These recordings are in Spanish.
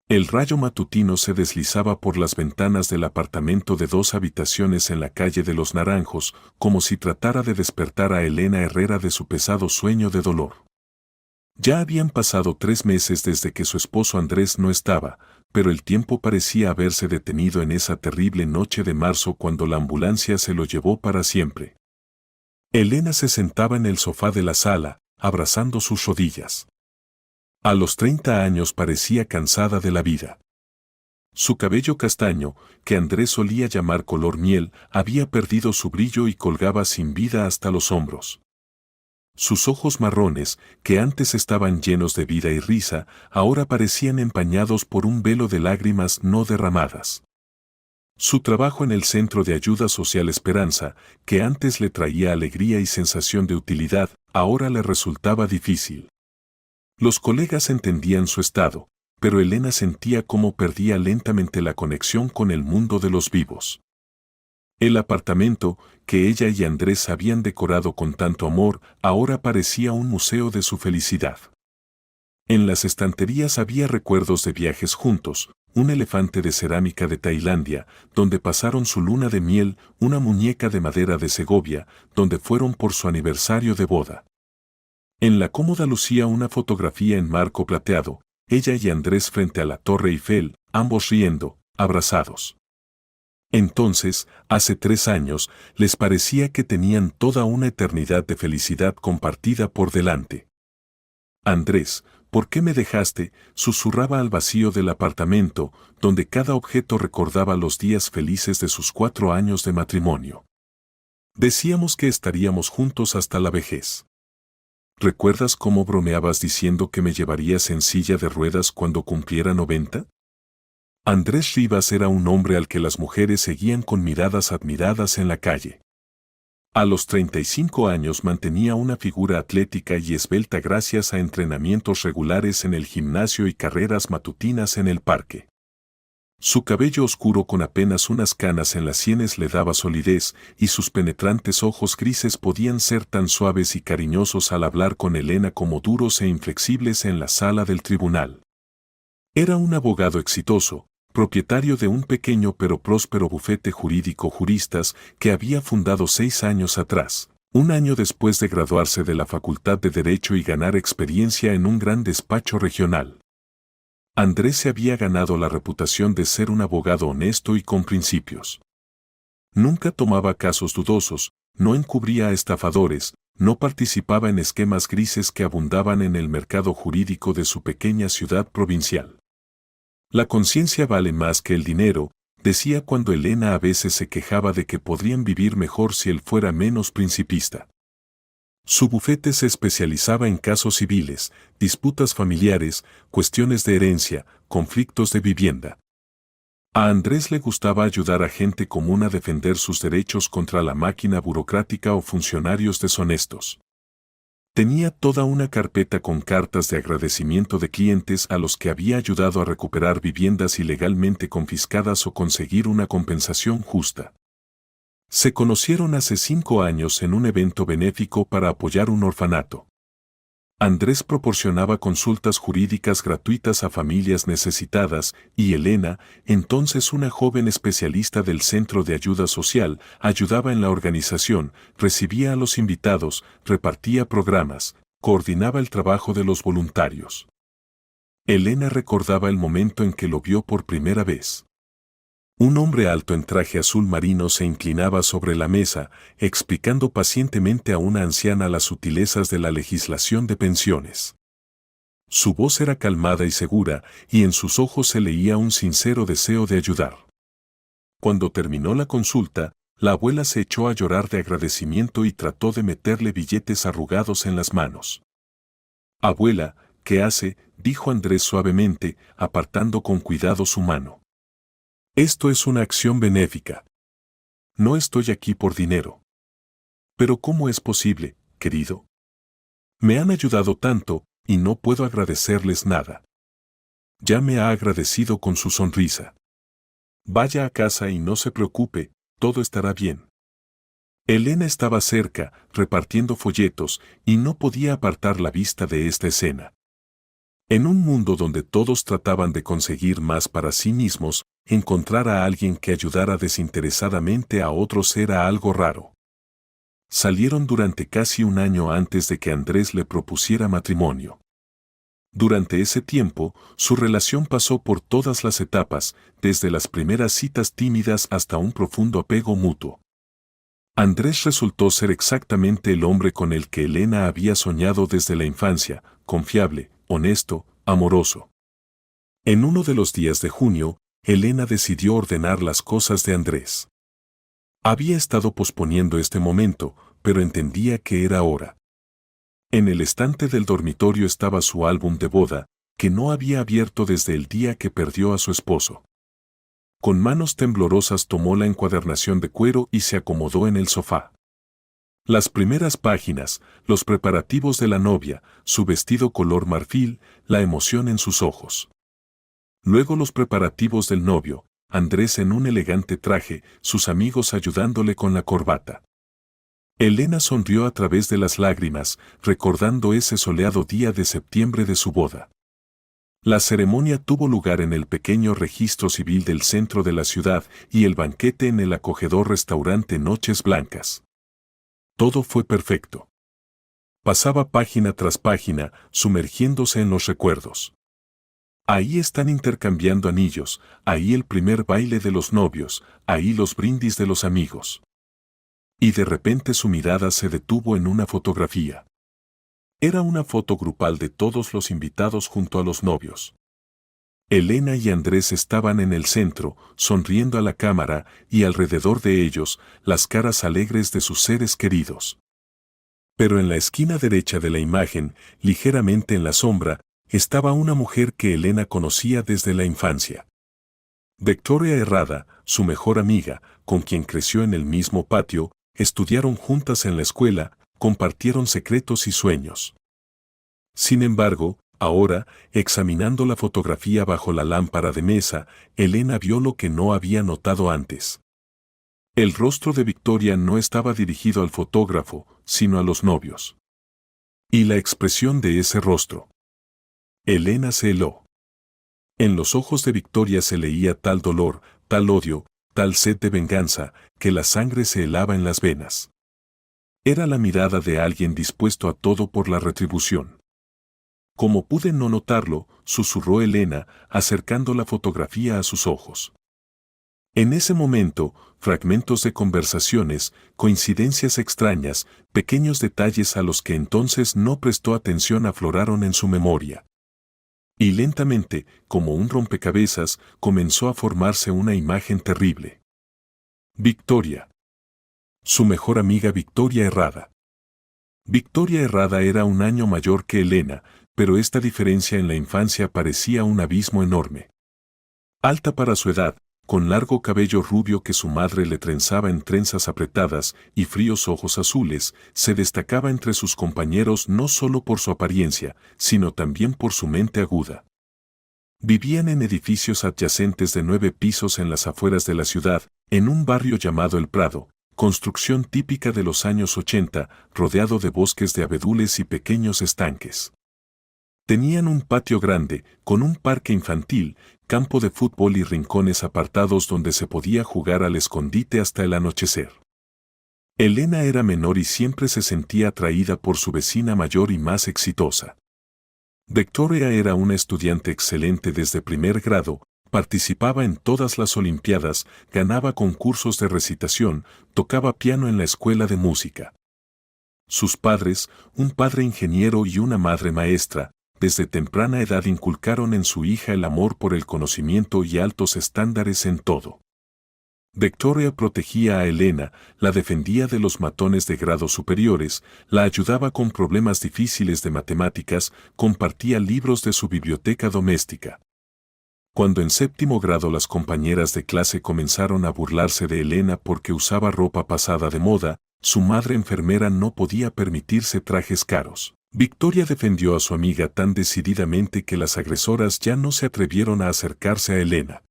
El rayo matutino se deslizaba por las ventanas del apartamento de 2 habitaciones en la calle de los Naranjos, como si tratara de despertar a Elena Herrera de su pesado sueño de dolor. Ya habían pasado 3 meses desde que su esposo Andrés no estaba, pero el tiempo parecía haberse detenido en esa terrible noche de marzo cuando la ambulancia se lo llevó para siempre. Elena se sentaba en el sofá de la sala, abrazando sus rodillas. A los 30 años parecía cansada de la vida. Su cabello castaño, que Andrés solía llamar color miel, había perdido su brillo y colgaba sin vida hasta los hombros. Sus ojos marrones, que antes estaban llenos de vida y risa, ahora parecían empañados por un velo de lágrimas no derramadas. Su trabajo en el Centro de Ayuda Social Esperanza, que antes le traía alegría y sensación de utilidad, ahora le resultaba difícil. Los colegas entendían su estado, pero Elena sentía cómo perdía lentamente la conexión con el mundo de los vivos. El apartamento, que ella y Andrés habían decorado con tanto amor, ahora parecía un museo de su felicidad. En las estanterías había recuerdos de viajes juntos, un elefante de cerámica de Tailandia, donde pasaron su luna de miel, una muñeca de madera de Segovia, donde fueron por su aniversario de boda. En la cómoda lucía una fotografía en marco plateado, ella y Andrés frente a la Torre Eiffel, ambos riendo, abrazados. Entonces, hace 3 años, les parecía que tenían toda una eternidad de felicidad compartida por delante. Andrés, ¿por qué me dejaste?, susurraba al vacío del apartamento, donde cada objeto recordaba los días felices de sus 4 años de matrimonio. Decíamos que estaríamos juntos hasta la vejez. ¿Recuerdas cómo bromeabas diciendo que me llevarías en silla de ruedas cuando cumpliera 90? Andrés Rivas era un hombre al que las mujeres seguían con miradas admiradas en la calle. A los 35 años mantenía una figura atlética y esbelta gracias a entrenamientos regulares en el gimnasio y carreras matutinas en el parque. Su cabello oscuro con apenas unas canas en las sienes le daba solidez, y sus penetrantes ojos grises podían ser tan suaves y cariñosos al hablar con Elena como duros e inflexibles en la sala del tribunal. Era un abogado exitoso, propietario de un pequeño pero próspero bufete jurídico juristas que había fundado 6 años atrás, un año después de graduarse de la Facultad de Derecho y ganar experiencia en un gran despacho regional. Andrés se había ganado la reputación de ser un abogado honesto y con principios. Nunca tomaba casos dudosos, no encubría a estafadores, no participaba en esquemas grises que abundaban en el mercado jurídico de su pequeña ciudad provincial. La conciencia vale más que el dinero, decía cuando Elena a veces se quejaba de que podrían vivir mejor si él fuera menos principista. Su bufete se especializaba en casos civiles, disputas familiares, cuestiones de herencia, conflictos de vivienda. A Andrés le gustaba ayudar a gente común a defender sus derechos contra la máquina burocrática o funcionarios deshonestos. Tenía toda una carpeta con cartas de agradecimiento de clientes a los que había ayudado a recuperar viviendas ilegalmente confiscadas o conseguir una compensación justa. Se conocieron hace 5 años en un evento benéfico para apoyar un orfanato. Andrés proporcionaba consultas jurídicas gratuitas a familias necesitadas y Elena, entonces una joven especialista del Centro de Ayuda Social, ayudaba en la organización, recibía a los invitados, repartía programas, coordinaba el trabajo de los voluntarios. Elena recordaba el momento en que lo vio por primera vez. Un hombre alto en traje azul marino se inclinaba sobre la mesa, explicando pacientemente a una anciana las sutilezas de la legislación de pensiones. Su voz era calmada y segura, y en sus ojos se leía un sincero deseo de ayudar. Cuando terminó la consulta, la abuela se echó a llorar de agradecimiento y trató de meterle billetes arrugados en las manos. «Abuela, ¿qué hace?», dijo Andrés suavemente, apartando con cuidado su mano. «Esto es una acción benéfica. No estoy aquí por dinero». «Pero ¿cómo es posible, querido? Me han ayudado tanto, y no puedo agradecerles nada». Ya me ha agradecido con su sonrisa. «Vaya a casa y no se preocupe, todo estará bien». Elena estaba cerca, repartiendo folletos, y no podía apartar la vista de esta escena. En un mundo donde todos trataban de conseguir más para sí mismos, encontrar a alguien que ayudara desinteresadamente a otros era algo raro. Salieron durante casi un año antes de que Andrés le propusiera matrimonio. Durante ese tiempo, su relación pasó por todas las etapas, desde las primeras citas tímidas hasta un profundo apego mutuo. Andrés resultó ser exactamente el hombre con el que Elena había soñado desde la infancia, confiable, honesto, amoroso. En uno de los días de junio, Elena decidió ordenar las cosas de Andrés. Había estado posponiendo este momento, pero entendía que era hora. En el estante del dormitorio estaba su álbum de boda, que no había abierto desde el día que perdió a su esposo. Con manos temblorosas tomó la encuadernación de cuero y se acomodó en el sofá. Las primeras páginas, los preparativos de la novia, su vestido color marfil, la emoción en sus ojos. Luego los preparativos del novio, Andrés en un elegante traje, sus amigos ayudándole con la corbata. Elena sonrió a través de las lágrimas, recordando ese soleado día de septiembre de su boda. La ceremonia tuvo lugar en el pequeño registro civil del centro de la ciudad y el banquete en el acogedor restaurante Noches Blancas. Todo fue perfecto. Pasaba página tras página, sumergiéndose en los recuerdos. Ahí están intercambiando anillos, ahí el primer baile de los novios, ahí los brindis de los amigos. Y de repente su mirada se detuvo en una fotografía. Era una foto grupal de todos los invitados junto a los novios. Elena y Andrés estaban en el centro, sonriendo a la cámara, y alrededor de ellos, las caras alegres de sus seres queridos. Pero en la esquina derecha de la imagen, ligeramente en la sombra, estaba una mujer que Elena conocía desde la infancia. Victoria Herrada, su mejor amiga, con quien creció en el mismo patio, estudiaron juntas en la escuela, compartieron secretos y sueños. Sin embargo, ahora, examinando la fotografía bajo la lámpara de mesa, Elena vio lo que no había notado antes. El rostro de Victoria no estaba dirigido al fotógrafo, sino a los novios. Y la expresión de ese rostro. Elena se heló. En los ojos de Victoria se leía tal dolor, tal odio, tal sed de venganza, que la sangre se helaba en las venas. Era la mirada de alguien dispuesto a todo por la retribución. Como pude no notarlo, susurró Elena, acercando la fotografía a sus ojos. En ese momento, fragmentos de conversaciones, coincidencias extrañas, pequeños detalles a los que entonces no prestó atención afloraron en su memoria. Y lentamente, como un rompecabezas, comenzó a formarse una imagen terrible. Victoria. Su mejor amiga Victoria Herrada. Victoria Herrada era un año mayor que Elena, pero esta diferencia en la infancia parecía un abismo enorme. Alta para su edad, con largo cabello rubio que su madre le trenzaba en trenzas apretadas y fríos ojos azules, se destacaba entre sus compañeros no solo por su apariencia, sino también por su mente aguda. Vivían en edificios adyacentes de 9 pisos en las afueras de la ciudad, en un barrio llamado El Prado, construcción típica de los años 80, rodeado de bosques de abedules y pequeños estanques. Tenían un patio grande, con un parque infantil, campo de fútbol y rincones apartados donde se podía jugar al escondite hasta el anochecer. Elena era menor y siempre se sentía atraída por su vecina mayor y más exitosa. Victoria era una estudiante excelente desde primer grado, participaba en todas las olimpiadas, ganaba concursos de recitación, tocaba piano en la escuela de música. Sus padres, un padre ingeniero y una madre maestra, desde temprana edad inculcaron en su hija el amor por el conocimiento y altos estándares en todo. Victoria protegía a Elena, la defendía de los matones de grados superiores, la ayudaba con problemas difíciles de matemáticas, compartía libros de su biblioteca doméstica. Cuando en 7º grado las compañeras de clase comenzaron a burlarse de Elena porque usaba ropa pasada de moda, su madre enfermera no podía permitirse trajes caros. Victoria defendió a su amiga tan decididamente que las agresoras ya no se atrevieron a acercarse a Elena.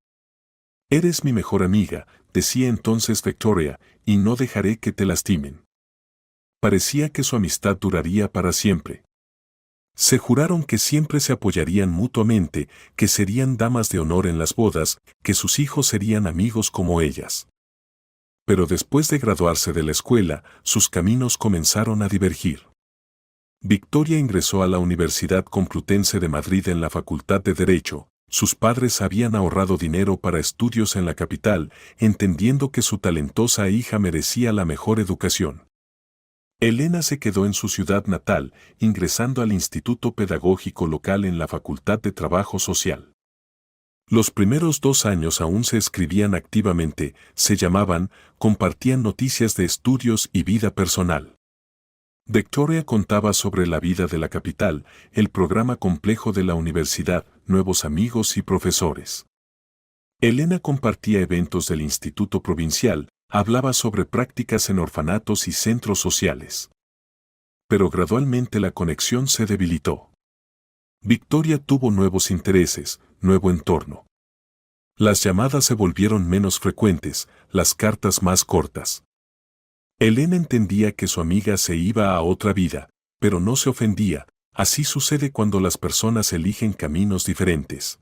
«Eres mi mejor amiga», decía entonces Victoria, «y no dejaré que te lastimen». Parecía que su amistad duraría para siempre. Se juraron que siempre se apoyarían mutuamente, que serían damas de honor en las bodas, que sus hijos serían amigos como ellas. Pero después de graduarse de la escuela, sus caminos comenzaron a divergir. Victoria ingresó a la Universidad Complutense de Madrid en la Facultad de Derecho. Sus padres habían ahorrado dinero para estudios en la capital, entendiendo que su talentosa hija merecía la mejor educación. Elena se quedó en su ciudad natal, ingresando al Instituto Pedagógico Local en la Facultad de Trabajo Social. Los primeros 2 años aún se escribían activamente, se llamaban, compartían noticias de estudios y vida personal. Victoria contaba sobre la vida de la capital, el programa complejo de la universidad, nuevos amigos y profesores. Elena compartía eventos del Instituto Provincial, hablaba sobre prácticas en orfanatos y centros sociales. Pero gradualmente la conexión se debilitó. Victoria tuvo nuevos intereses, nuevo entorno. Las llamadas se volvieron menos frecuentes, las cartas más cortas. Elena entendía que su amiga se iba a otra vida, pero no se ofendía. Así sucede cuando las personas eligen caminos diferentes.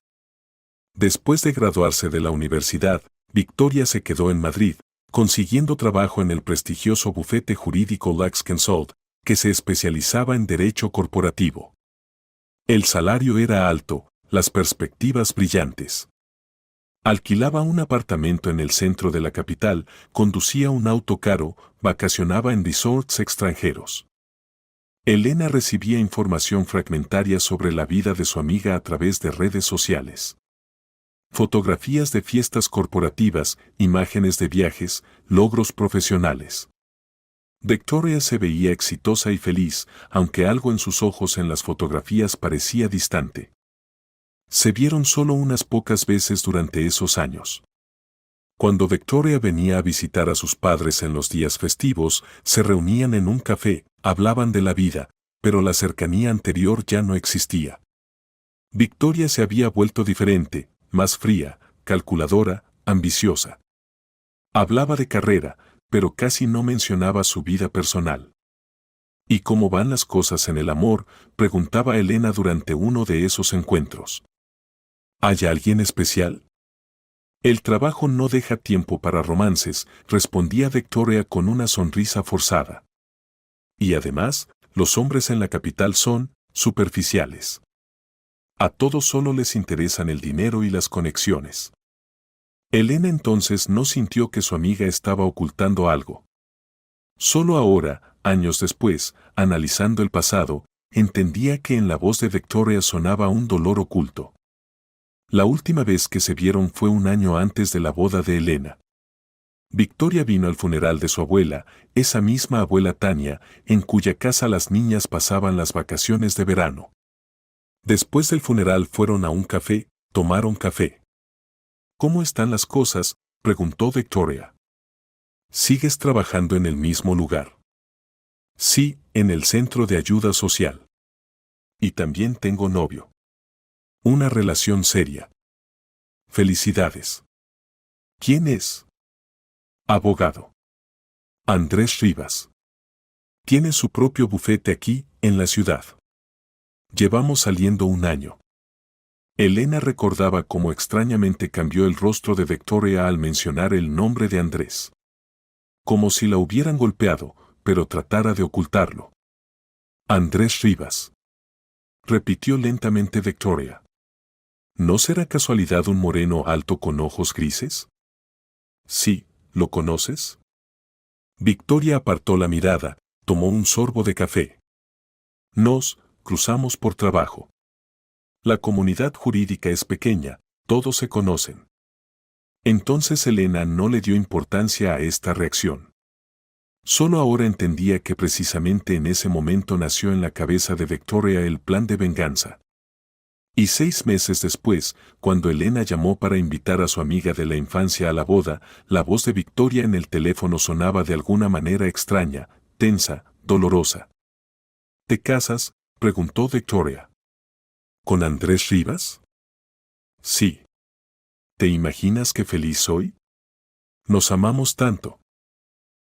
Después de graduarse de la universidad, Victoria se quedó en Madrid, consiguiendo trabajo en el prestigioso bufete jurídico Lux Consult, que se especializaba en derecho corporativo. El salario era alto, las perspectivas brillantes. Alquilaba un apartamento en el centro de la capital, conducía un auto caro, vacacionaba en resorts extranjeros. Elena recibía información fragmentaria sobre la vida de su amiga a través de redes sociales. Fotografías de fiestas corporativas, imágenes de viajes, logros profesionales. Victoria se veía exitosa y feliz, aunque algo en sus ojos en las fotografías parecía distante. Se vieron solo unas pocas veces durante esos años. Cuando Victoria venía a visitar a sus padres en los días festivos, se reunían en un café, hablaban de la vida, pero la cercanía anterior ya no existía. Victoria se había vuelto diferente, más fría, calculadora, ambiciosa. Hablaba de carrera, pero casi no mencionaba su vida personal. ¿Y cómo van las cosas en el amor?, preguntaba Elena durante uno de esos encuentros. ¿Hay alguien especial? El trabajo no deja tiempo para romances, respondía Victoria con una sonrisa forzada. Y además, los hombres en la capital son superficiales. A todos solo les interesan el dinero y las conexiones. Elena entonces no sintió que su amiga estaba ocultando algo. Solo ahora, años después, analizando el pasado, entendía que en la voz de Victoria sonaba un dolor oculto. La última vez que se vieron fue un año antes de la boda de Elena. Victoria vino al funeral de su abuela, esa misma abuela Tania, en cuya casa las niñas pasaban las vacaciones de verano. Después del funeral fueron a un café, tomaron café. ¿Cómo están las cosas?, preguntó Victoria. ¿Sigues trabajando en el mismo lugar? Sí, en el centro de ayuda social. Y también tengo novio. Una relación seria. Felicidades. ¿Quién es? Abogado. Andrés Rivas. Tiene su propio bufete aquí, en la ciudad. Llevamos saliendo un año. Elena recordaba cómo extrañamente cambió el rostro de Victoria al mencionar el nombre de Andrés. Como si la hubieran golpeado, pero tratara de ocultarlo. Andrés Rivas. Repitió lentamente Victoria. ¿No será casualidad un moreno alto con ojos grises? Sí, ¿lo conoces? Victoria apartó la mirada, tomó un sorbo de café. Nos cruzamos por trabajo. La comunidad jurídica es pequeña, todos se conocen. Entonces Elena no le dio importancia a esta reacción. Solo ahora entendía que precisamente en ese momento nació en la cabeza de Victoria el plan de venganza. Y 6 meses después, cuando Elena llamó para invitar a su amiga de la infancia a la boda, la voz de Victoria en el teléfono sonaba de alguna manera extraña, tensa, dolorosa. ¿Te casas?, preguntó Victoria. ¿Con Andrés Rivas? Sí. ¿Te imaginas qué feliz soy? Nos amamos tanto.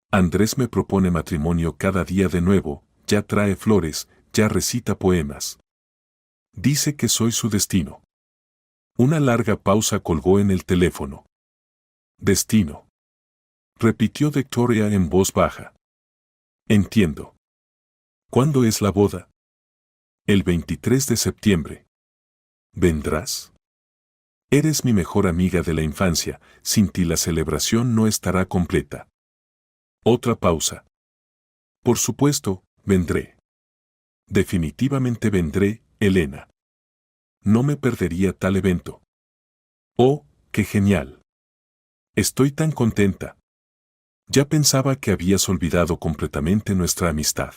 Andrés me propone matrimonio cada día de nuevo, ya trae flores, ya recita poemas. Dice que soy su destino. Una larga pausa colgó en el teléfono. Destino. Repitió Victoria en voz baja. Entiendo. ¿Cuándo es la boda? El 23 de septiembre. ¿Vendrás? Eres mi mejor amiga de la infancia, sin ti la celebración no estará completa. Otra pausa. Por supuesto, vendré. Definitivamente vendré, Elena. No me perdería tal evento. Oh, qué genial. Estoy tan contenta. Ya pensaba que habías olvidado completamente nuestra amistad.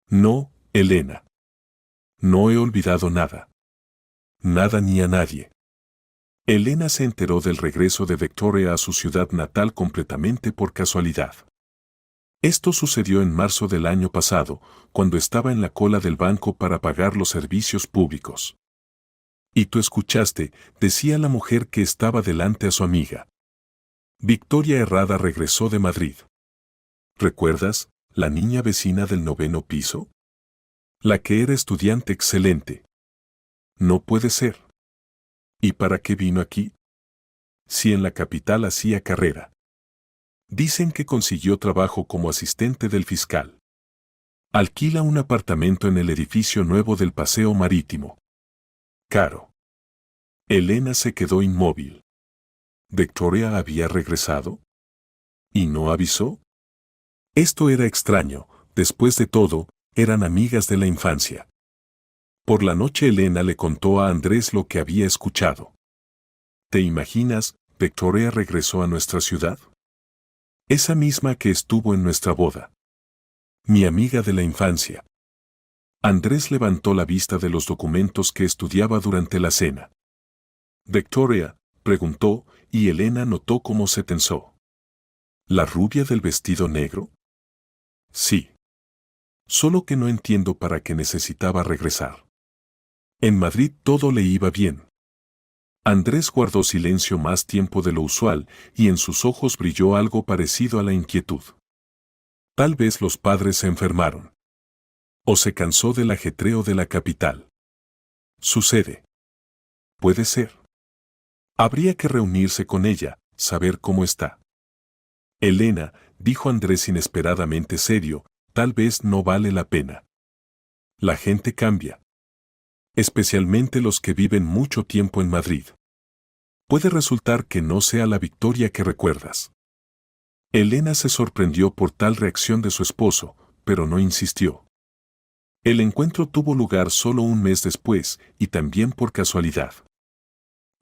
No, Elena. No he olvidado nada. Nada ni a nadie. Elena se enteró del regreso de Victoria a su ciudad natal completamente por casualidad. Esto sucedió en marzo del año pasado, cuando estaba en la cola del banco para pagar los servicios públicos. Y tú escuchaste, decía la mujer que estaba delante a su amiga. Victoria Herrada regresó de Madrid. ¿Recuerdas, la niña vecina del 9º piso? La que era estudiante excelente. No puede ser. ¿Y para qué vino aquí? Si en la capital hacía carrera. Dicen que consiguió trabajo como asistente del fiscal. Alquila un apartamento en el edificio nuevo del Paseo Marítimo. Caro. Elena se quedó inmóvil. ¿Victoria había regresado? ¿Y no avisó? Esto era extraño, después de todo, eran amigas de la infancia. Por la noche Elena le contó a Andrés lo que había escuchado. ¿Te imaginas, Victoria regresó a nuestra ciudad? Esa misma que estuvo en nuestra boda. Mi amiga de la infancia. Andrés levantó la vista de los documentos que estudiaba durante la cena. Victoria, preguntó, y Elena notó cómo se tensó. ¿La rubia del vestido negro? Sí. Solo que no entiendo para qué necesitaba regresar. En Madrid todo le iba bien. Andrés guardó silencio más tiempo de lo usual y en sus ojos brilló algo parecido a la inquietud. Tal vez los padres se enfermaron. O se cansó del ajetreo de la capital. Sucede. Puede ser. Habría que reunirse con ella, saber cómo está. Elena, dijo Andrés inesperadamente serio, tal vez no vale la pena. La gente cambia. Especialmente los que viven mucho tiempo en Madrid. Puede resultar que no sea la Victoria que recuerdas. Elena se sorprendió por tal reacción de su esposo, pero no insistió. El encuentro tuvo lugar solo un mes después, y también por casualidad.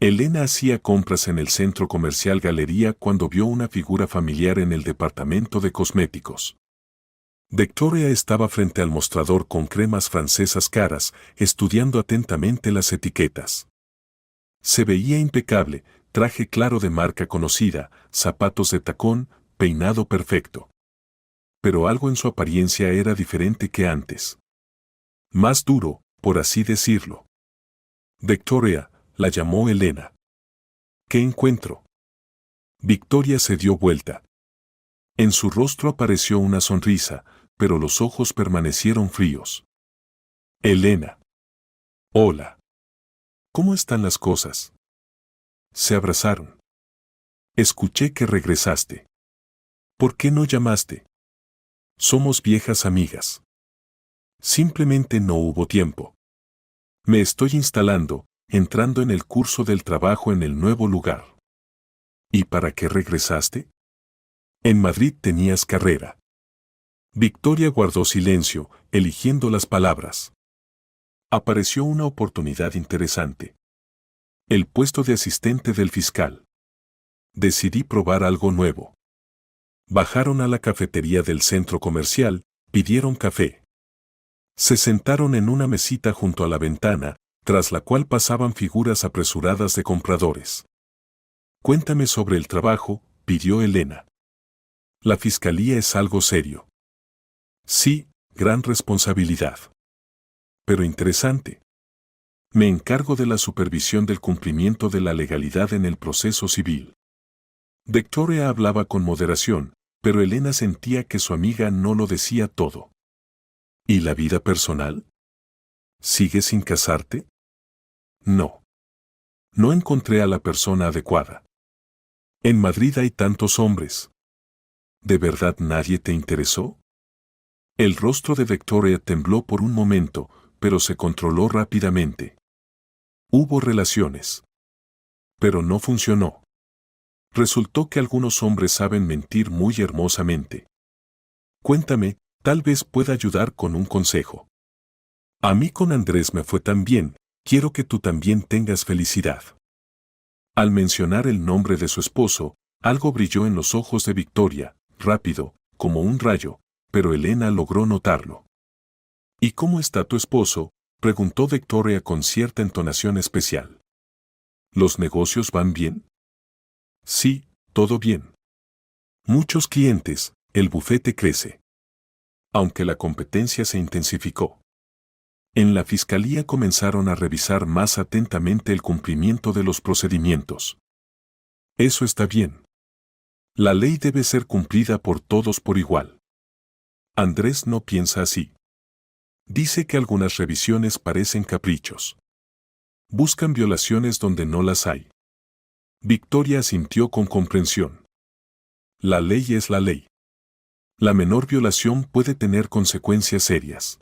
Elena hacía compras en el centro comercial Galería cuando vio una figura familiar en el departamento de cosméticos. Victoria estaba frente al mostrador con cremas francesas caras, estudiando atentamente las etiquetas. Se veía impecable, traje claro de marca conocida, zapatos de tacón, peinado perfecto. Pero algo en su apariencia era diferente que antes. Más duro, por así decirlo. Victoria, la llamó Elena. ¿Qué encuentro? Victoria se dio vuelta. En su rostro apareció una sonrisa, pero los ojos permanecieron fríos. Elena. Hola. ¿Cómo están las cosas? Se abrazaron. Escuché que regresaste. ¿Por qué no llamaste? Somos viejas amigas. Simplemente no hubo tiempo. Me estoy instalando, entrando en el curso del trabajo en el nuevo lugar. ¿Y para qué regresaste? En Madrid tenías carrera. Victoria guardó silencio, eligiendo las palabras. Apareció una oportunidad interesante. El puesto de asistente del fiscal. Decidí probar algo nuevo. Bajaron a la cafetería del centro comercial, pidieron café. Se sentaron en una mesita junto a la ventana, tras la cual pasaban figuras apresuradas de compradores. Cuéntame sobre el trabajo, pidió Elena. La fiscalía es algo serio. Sí, gran responsabilidad. Pero interesante. Me encargo de la supervisión del cumplimiento de la legalidad en el proceso civil. Victoria hablaba con moderación, pero Elena sentía que su amiga no lo decía todo. ¿Y la vida personal? ¿Sigues sin casarte? No. No encontré a la persona adecuada. En Madrid hay tantos hombres. ¿De verdad nadie te interesó? El rostro de Victoria tembló por un momento, pero se controló rápidamente. Hubo relaciones. Pero no funcionó. Resultó que algunos hombres saben mentir muy hermosamente. Cuéntame, tal vez pueda ayudar con un consejo. A mí con Andrés me fue tan bien, quiero que tú también tengas felicidad. Al mencionar el nombre de su esposo, algo brilló en los ojos de Victoria, rápido, como un rayo, pero Elena logró notarlo. ¿Y cómo está tu esposo?, preguntó Victoria con cierta entonación especial. ¿Los negocios van bien? Sí, todo bien. Muchos clientes, el bufete crece. Aunque la competencia se intensificó. En la fiscalía comenzaron a revisar más atentamente el cumplimiento de los procedimientos. Eso está bien. La ley debe ser cumplida por todos por igual. Andrés no piensa así. Dice que algunas revisiones parecen caprichos. Buscan violaciones donde no las hay. Victoria asintió con comprensión. La ley es la ley. La menor violación puede tener consecuencias serias.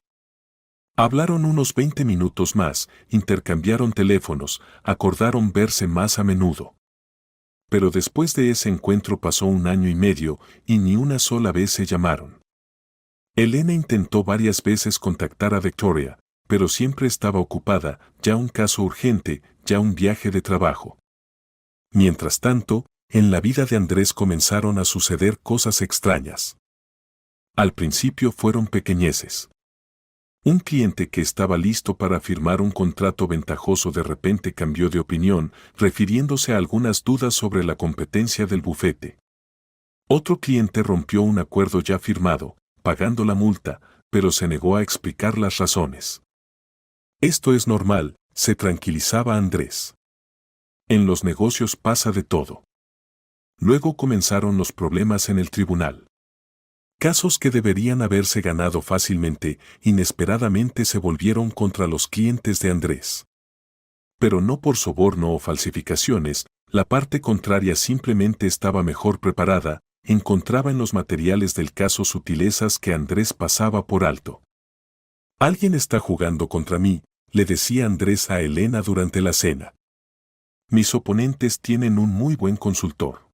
Hablaron unos 20 minutos más, intercambiaron teléfonos, acordaron verse más a menudo. Pero después de ese encuentro pasó 1 año y medio y ni una sola vez se llamaron. Elena intentó varias veces contactar a Victoria, pero siempre estaba ocupada, ya un caso urgente, ya un viaje de trabajo. Mientras tanto, en la vida de Andrés comenzaron a suceder cosas extrañas. Al principio fueron pequeñeces. Un cliente que estaba listo para firmar un contrato ventajoso de repente cambió de opinión, refiriéndose a algunas dudas sobre la competencia del bufete. Otro cliente rompió un acuerdo ya firmado, pagando la multa, pero se negó a explicar las razones. Esto es normal, se tranquilizaba Andrés. En los negocios pasa de todo. Luego comenzaron los problemas en el tribunal. Casos que deberían haberse ganado fácilmente, inesperadamente se volvieron contra los clientes de Andrés. Pero no por soborno o falsificaciones, la parte contraria simplemente estaba mejor preparada, encontraba en los materiales del caso sutilezas que Andrés pasaba por alto. Alguien está jugando contra mí, le decía Andrés a Elena durante la cena. Mis oponentes tienen un muy buen consultor.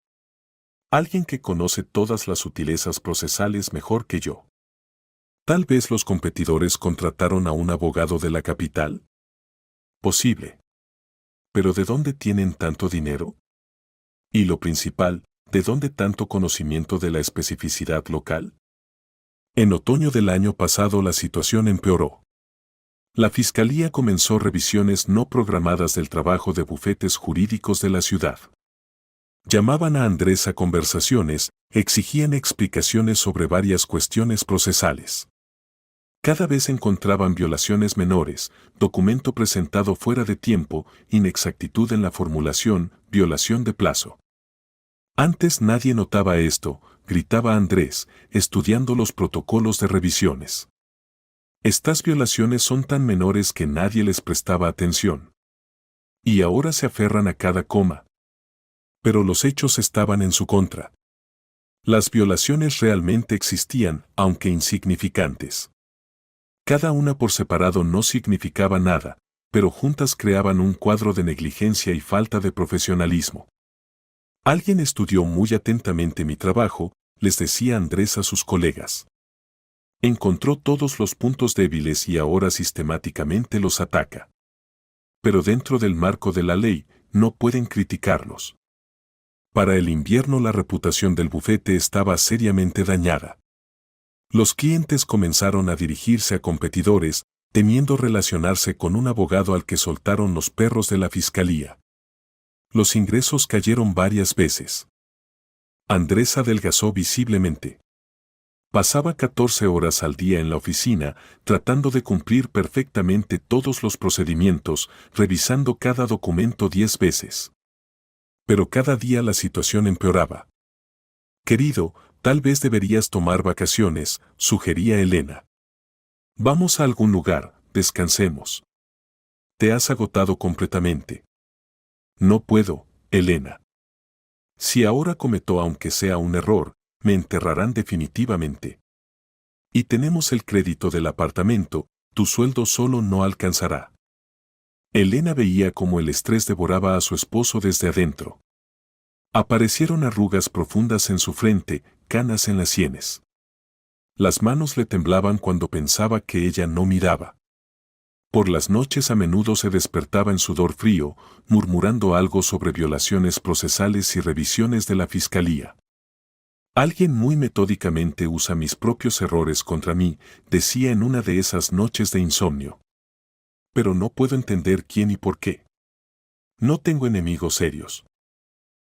Alguien que conoce todas las sutilezas procesales mejor que yo. Tal vez los competidores contrataron a un abogado de la capital. Posible. ¿Pero de dónde tienen tanto dinero? Y lo principal, ¿de dónde tanto conocimiento de la especificidad local? En otoño del año pasado la situación empeoró. La Fiscalía comenzó revisiones no programadas del trabajo de bufetes jurídicos de la ciudad. Llamaban a Andrés a conversaciones, exigían explicaciones sobre varias cuestiones procesales. Cada vez encontraban violaciones menores, documento presentado fuera de tiempo, inexactitud en la formulación, violación de plazo. Antes nadie notaba esto, gritaba Andrés, estudiando los protocolos de revisiones. Estas violaciones son tan menores que nadie les prestaba atención. Y ahora se aferran a cada coma. Pero los hechos estaban en su contra. Las violaciones realmente existían, aunque insignificantes. Cada una por separado no significaba nada, pero juntas creaban un cuadro de negligencia y falta de profesionalismo. Alguien estudió muy atentamente mi trabajo, les decía Andrés a sus colegas. Encontró todos los puntos débiles y ahora sistemáticamente los ataca. Pero dentro del marco de la ley, no pueden criticarlos. Para el invierno la reputación del bufete estaba seriamente dañada. Los clientes comenzaron a dirigirse a competidores, temiendo relacionarse con un abogado al que soltaron los perros de la fiscalía. Los ingresos cayeron varias veces. Andrés adelgazó visiblemente. Pasaba 14 horas al día en la oficina, tratando de cumplir perfectamente todos los procedimientos, revisando cada documento 10 veces. Pero cada día la situación empeoraba. Querido, tal vez deberías tomar vacaciones, sugería Elena. Vamos a algún lugar, descansemos. Te has agotado completamente. No puedo, Elena. Si ahora cometo aunque sea un error, me enterrarán definitivamente. Y tenemos el crédito del apartamento, tu sueldo solo no alcanzará. Elena veía cómo el estrés devoraba a su esposo desde adentro. Aparecieron arrugas profundas en su frente, canas en las sienes. Las manos le temblaban cuando pensaba que ella no miraba. Por las noches a menudo se despertaba en sudor frío, murmurando algo sobre violaciones procesales y revisiones de la fiscalía. Alguien muy metódicamente usa mis propios errores contra mí, decía en una de esas noches de insomnio. Pero no puedo entender quién y por qué. No tengo enemigos serios.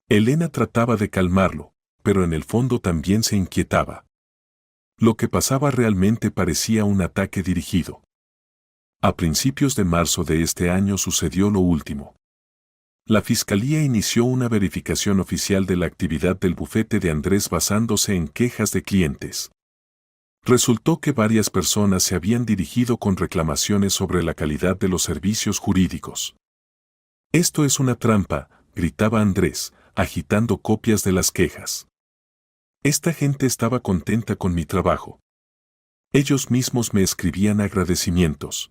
Elena trataba de calmarlo, pero en el fondo también se inquietaba. Lo que pasaba realmente parecía un ataque dirigido. A principios de marzo de este año sucedió lo último. La Fiscalía inició una verificación oficial de la actividad del bufete de Andrés basándose en quejas de clientes. Resultó que varias personas se habían dirigido con reclamaciones sobre la calidad de los servicios jurídicos. Esto es una trampa, gritaba Andrés, agitando copias de las quejas. Esta gente estaba contenta con mi trabajo. Ellos mismos me escribían agradecimientos.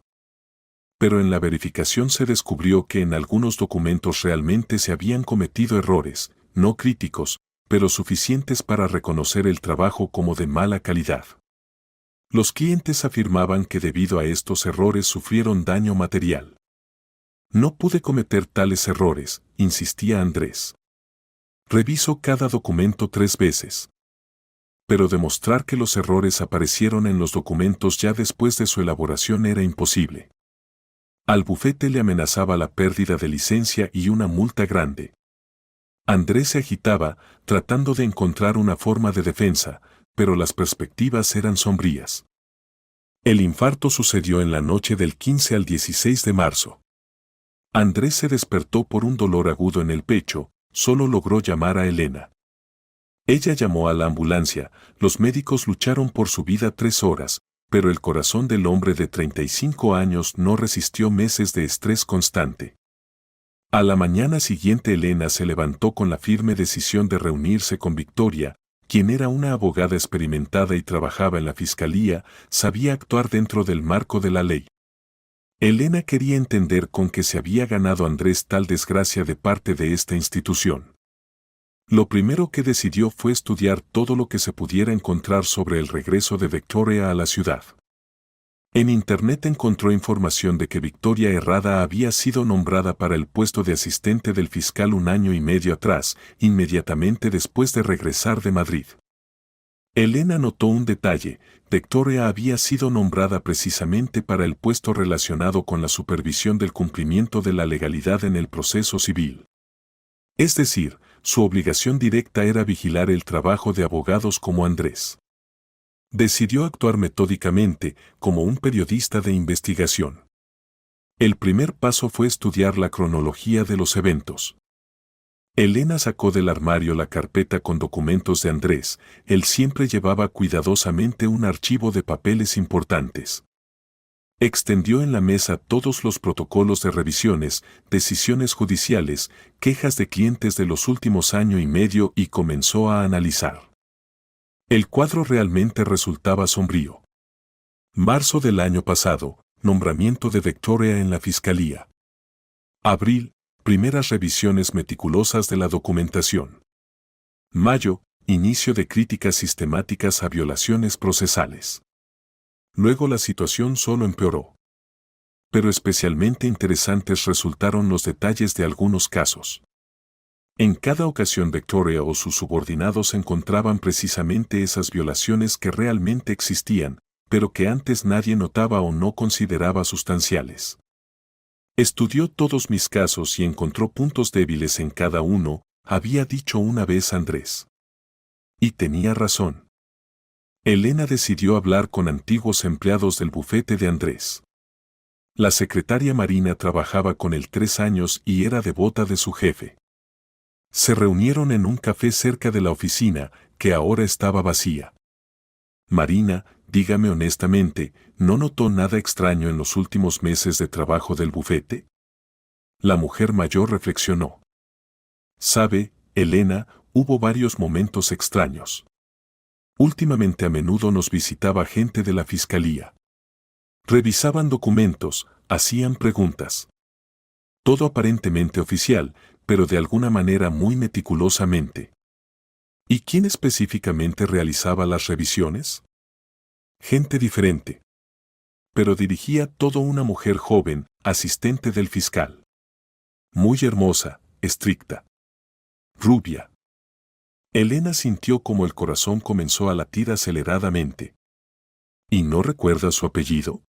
Pero en la verificación se descubrió que en algunos documentos realmente se habían cometido errores, no críticos, pero suficientes para reconocer el trabajo como de mala calidad. Los clientes afirmaban que debido a estos errores sufrieron daño material. No pude cometer tales errores, insistía Andrés. Reviso cada documento 3 veces. Pero demostrar que los errores aparecieron en los documentos ya después de su elaboración era imposible. Al bufete le amenazaba la pérdida de licencia y una multa grande. Andrés se agitaba, tratando de encontrar una forma de defensa, pero las perspectivas eran sombrías. El infarto sucedió en la noche del 15 al 16 de marzo. Andrés se despertó por un dolor agudo en el pecho, solo logró llamar a Elena. Ella llamó a la ambulancia, los médicos lucharon por su vida 3 horas, pero el corazón del hombre de 35 años no resistió meses de estrés constante. A la mañana siguiente Elena se levantó con la firme decisión de reunirse con Victoria, quien era una abogada experimentada y trabajaba en la fiscalía, sabía actuar dentro del marco de la ley. Elena quería entender con qué se había ganado Andrés tal desgracia de parte de esta institución. Lo primero que decidió fue estudiar todo lo que se pudiera encontrar sobre el regreso de Victoria a la ciudad. En Internet encontró información de que Victoria Herrada había sido nombrada para el puesto de asistente del fiscal 1 año y medio atrás, inmediatamente después de regresar de Madrid. Elena notó un detalle: Victoria había sido nombrada precisamente para el puesto relacionado con la supervisión del cumplimiento de la legalidad en el proceso civil. Es decir, su obligación directa era vigilar el trabajo de abogados como Andrés. Decidió actuar metódicamente, como un periodista de investigación. El primer paso fue estudiar la cronología de los eventos. Elena sacó del armario la carpeta con documentos de Andrés, él siempre llevaba cuidadosamente un archivo de papeles importantes. Extendió en la mesa todos los protocolos de revisiones, decisiones judiciales, quejas de clientes de los últimos año y medio y comenzó a analizar. El cuadro realmente resultaba sombrío. Marzo del año pasado, nombramiento de Victoria en la Fiscalía. Abril, primeras revisiones meticulosas de la documentación. Mayo, inicio de críticas sistemáticas a violaciones procesales. Luego la situación solo empeoró. Pero especialmente interesantes resultaron los detalles de algunos casos. En cada ocasión Victoria o sus subordinados encontraban precisamente esas violaciones que realmente existían, pero que antes nadie notaba o no consideraba sustanciales. Estudió todos mis casos y encontró puntos débiles en cada uno, había dicho una vez Andrés. Y tenía razón. Elena decidió hablar con antiguos empleados del bufete de Andrés. La secretaria Marina trabajaba con él 3 años y era devota de su jefe. Se reunieron en un café cerca de la oficina, que ahora estaba vacía. Marina, dígame honestamente, ¿no notó nada extraño en los últimos meses de trabajo del bufete? La mujer mayor reflexionó. Sabe, Elena, hubo varios momentos extraños. Últimamente a menudo nos visitaba gente de la fiscalía. Revisaban documentos, hacían preguntas. Todo aparentemente oficial, pero de alguna manera muy meticulosamente. ¿Y quién específicamente realizaba las revisiones? Gente diferente. Pero dirigía todo una mujer joven, asistente del fiscal. Muy hermosa, estricta. Rubia. Elena sintió como el corazón comenzó a latir aceleradamente. ¿Y no recuerda su apellido?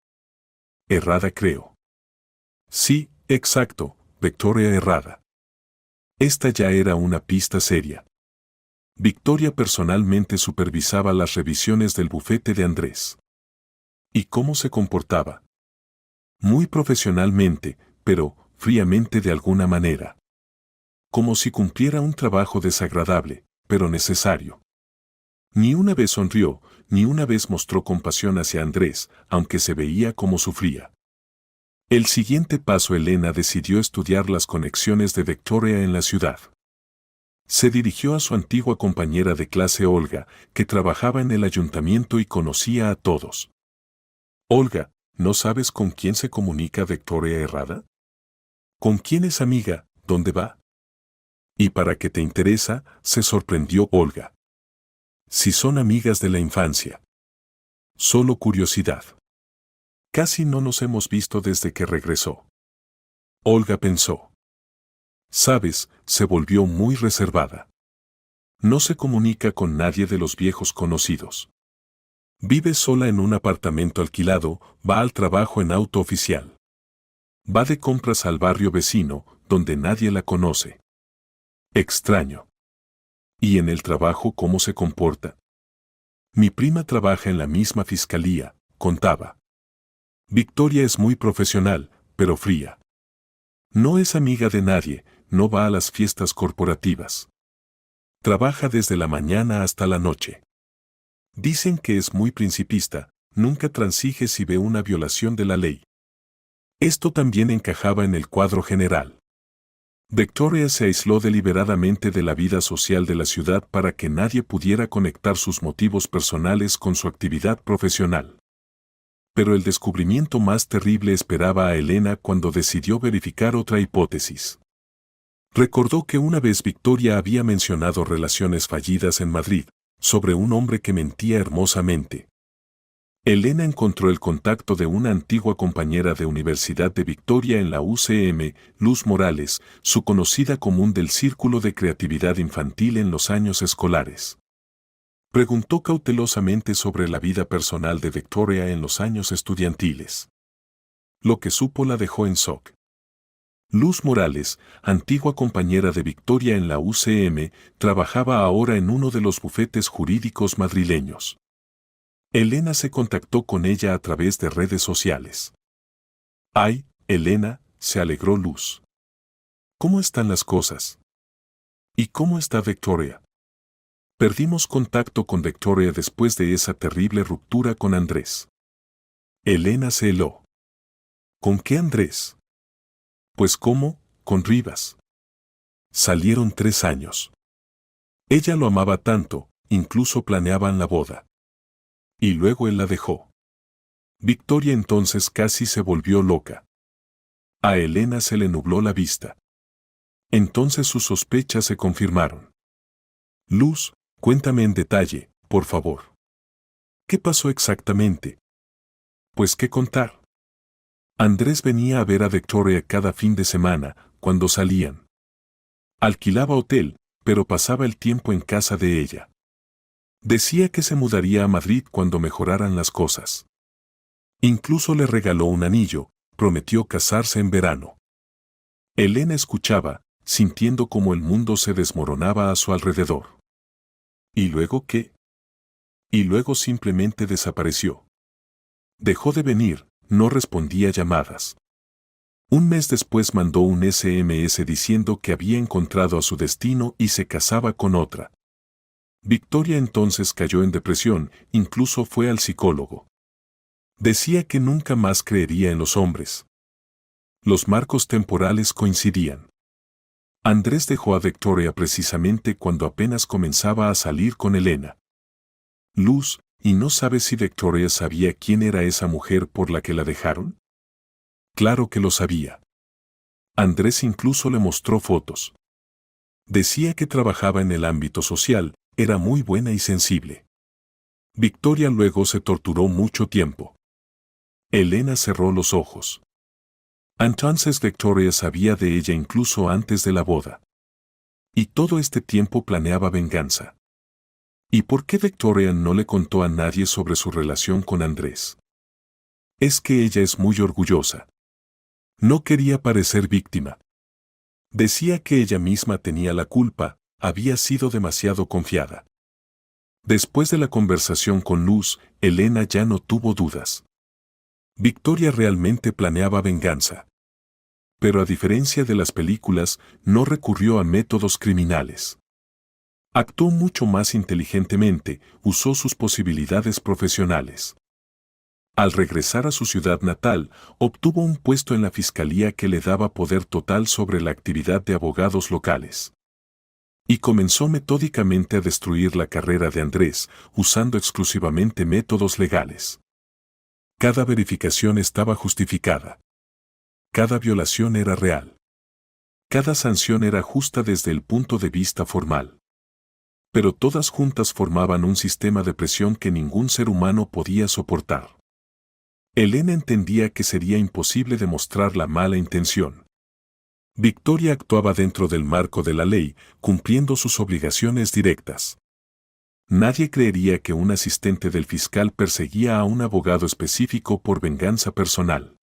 Herrada, creo. Sí, exacto, Victoria Herrada. Esta ya era una pista seria. Victoria personalmente supervisaba las revisiones del bufete de Andrés. ¿Y cómo se comportaba? Muy profesionalmente, pero fríamente de alguna manera. Como si cumpliera un trabajo desagradable, pero necesario. Ni una vez sonrió, ni una vez mostró compasión hacia Andrés, aunque se veía como sufría. El siguiente paso, Elena decidió estudiar las conexiones de Victoria en la ciudad. Se dirigió a su antigua compañera de clase Olga, que trabajaba en el ayuntamiento y conocía a todos. Olga, ¿no sabes con quién se comunica Victoria Herrada? ¿Con quién es amiga? ¿Dónde va? ¿Y para qué te interesa? Se sorprendió Olga. Si son amigas de la infancia. Solo curiosidad. Casi no nos hemos visto desde que regresó. Olga pensó. Sabes, se volvió muy reservada. No se comunica con nadie de los viejos conocidos. Vive sola en un apartamento alquilado, va al trabajo en auto oficial. Va de compras al barrio vecino, donde nadie la conoce. Extraño. ¿Y en el trabajo cómo se comporta? Mi prima trabaja en la misma fiscalía, contaba. Victoria es muy profesional, pero fría. No es amiga de nadie, no va a las fiestas corporativas. Trabaja desde la mañana hasta la noche. Dicen que es muy principista, nunca transige si ve una violación de la ley. Esto también encajaba en el cuadro general. Victoria se aisló deliberadamente de la vida social de la ciudad para que nadie pudiera conectar sus motivos personales con su actividad profesional. Pero el descubrimiento más terrible esperaba a Elena cuando decidió verificar otra hipótesis. Recordó que una vez Victoria había mencionado relaciones fallidas en Madrid, sobre un hombre que mentía hermosamente. Elena encontró el contacto de una antigua compañera de universidad de Victoria en la UCM, Luz Morales, su conocida común del Círculo de Creatividad Infantil en los años escolares. Preguntó cautelosamente sobre la vida personal de Victoria en los años estudiantiles. Lo que supo la dejó en shock. Luz Morales, antigua compañera de Victoria en la UCM, trabajaba ahora en uno de los bufetes jurídicos madrileños. Elena se contactó con ella a través de redes sociales. ¡Ay, Elena!, se alegró Luz. ¿Cómo están las cosas? ¿Y cómo está Victoria? Perdimos contacto con Victoria después de esa terrible ruptura con Andrés. Elena se heló. ¿Con qué Andrés? Pues ¿cómo? Con Rivas. Salieron 3 años. Ella lo amaba tanto, incluso planeaban la boda. Y luego él la dejó. Victoria entonces casi se volvió loca. A Elena se le nubló la vista. Entonces sus sospechas se confirmaron. Luz, cuéntame en detalle, por favor. ¿Qué pasó exactamente? Pues qué contar. Andrés venía a ver a Victoria cada fin de semana, cuando salían. Alquilaba hotel, pero pasaba el tiempo en casa de ella. Decía que se mudaría a Madrid cuando mejoraran las cosas. Incluso le regaló un anillo, prometió casarse en verano. Elena escuchaba, sintiendo como el mundo se desmoronaba a su alrededor. ¿Y luego qué? Y luego simplemente desapareció. Dejó de venir, no respondía llamadas. Un mes después mandó un SMS diciendo que había encontrado a su destino y se casaba con otra. Victoria entonces cayó en depresión, incluso fue al psicólogo. Decía que nunca más creería en los hombres. Los marcos temporales coincidían. Andrés dejó a Victoria precisamente cuando apenas comenzaba a salir con Elena. Luz, ¿y no sabes si Victoria sabía quién era esa mujer por la que la dejaron? Claro que lo sabía. Andrés incluso le mostró fotos. Decía que trabajaba en el ámbito social, era muy buena y sensible. Victoria luego se torturó mucho tiempo. Elena cerró los ojos. Entonces Victoria sabía de ella incluso antes de la boda. Y todo este tiempo planeaba venganza. ¿Y por qué Victoria no le contó a nadie sobre su relación con Andrés? Es que ella es muy orgullosa. No quería parecer víctima. Decía que ella misma tenía la culpa, había sido demasiado confiada. Después de la conversación con Luz, Elena ya no tuvo dudas. Victoria realmente planeaba venganza. Pero a diferencia de las películas, no recurrió a métodos criminales. Actuó mucho más inteligentemente, usó sus posibilidades profesionales. Al regresar a su ciudad natal, obtuvo un puesto en la fiscalía que le daba poder total sobre la actividad de abogados locales. Y comenzó metódicamente a destruir la carrera de Andrés, usando exclusivamente métodos legales. Cada verificación estaba justificada. Cada violación era real. Cada sanción era justa desde el punto de vista formal. Pero todas juntas formaban un sistema de presión que ningún ser humano podía soportar. Elena entendía que sería imposible demostrar la mala intención. Victoria actuaba dentro del marco de la ley, cumpliendo sus obligaciones directas. Nadie creería que un asistente del fiscal perseguía a un abogado específico por venganza personal.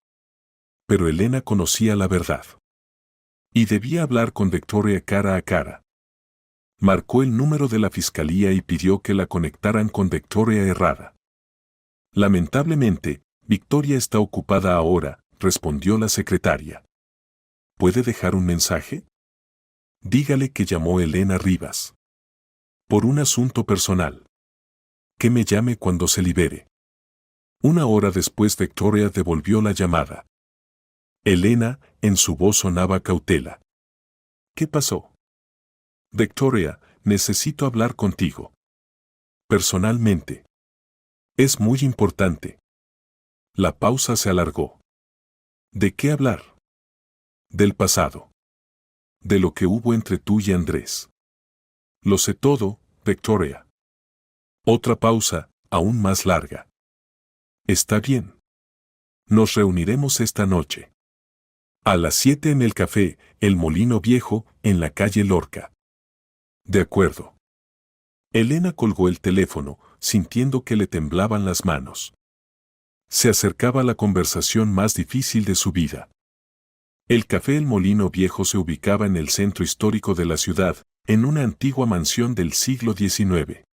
Pero Elena conocía la verdad. Y debía hablar con Victoria cara a cara. Marcó el número de la fiscalía y pidió que la conectaran con Victoria Herrada. Lamentablemente, Victoria está ocupada ahora, respondió la secretaria. ¿Puede dejar un mensaje? Dígale que llamó Elena Rivas. Por un asunto personal. Que me llame cuando se libere. Una hora después Victoria devolvió la llamada. Elena, en su voz sonaba cautela. ¿Qué pasó? Victoria, necesito hablar contigo. Personalmente. Es muy importante. La pausa se alargó. ¿De qué hablar? Del pasado. De lo que hubo entre tú y Andrés. Lo sé todo, Victoria. Otra pausa, aún más larga. Está bien. Nos reuniremos esta noche. A las 7 en el café, El Molino Viejo, en la calle Lorca. De acuerdo. Elena colgó el teléfono, sintiendo que le temblaban las manos. Se acercaba a la conversación más difícil de su vida. El café El Molino Viejo se ubicaba en el centro histórico de la ciudad, en una antigua mansión del siglo XIX.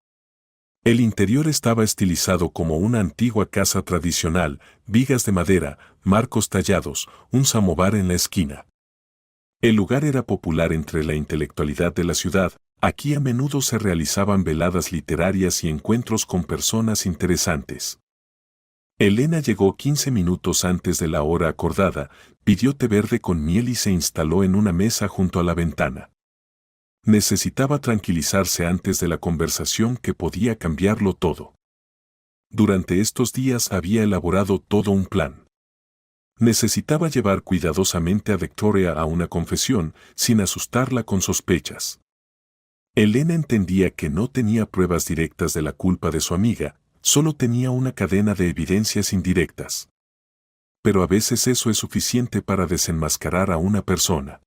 El interior estaba estilizado como una antigua casa tradicional, vigas de madera, marcos tallados, un samovar en la esquina. El lugar era popular entre la intelectualidad de la ciudad, aquí a menudo se realizaban veladas literarias y encuentros con personas interesantes. Elena llegó 15 minutos antes de la hora acordada, pidió té verde con miel y se instaló en una mesa junto a la ventana. Necesitaba tranquilizarse antes de la conversación que podía cambiarlo todo. Durante estos días había elaborado todo un plan. Necesitaba llevar cuidadosamente a Victoria a una confesión, sin asustarla con sospechas. Elena entendía que no tenía pruebas directas de la culpa de su amiga, solo tenía una cadena de evidencias indirectas. Pero a veces eso es suficiente para desenmascarar a una persona.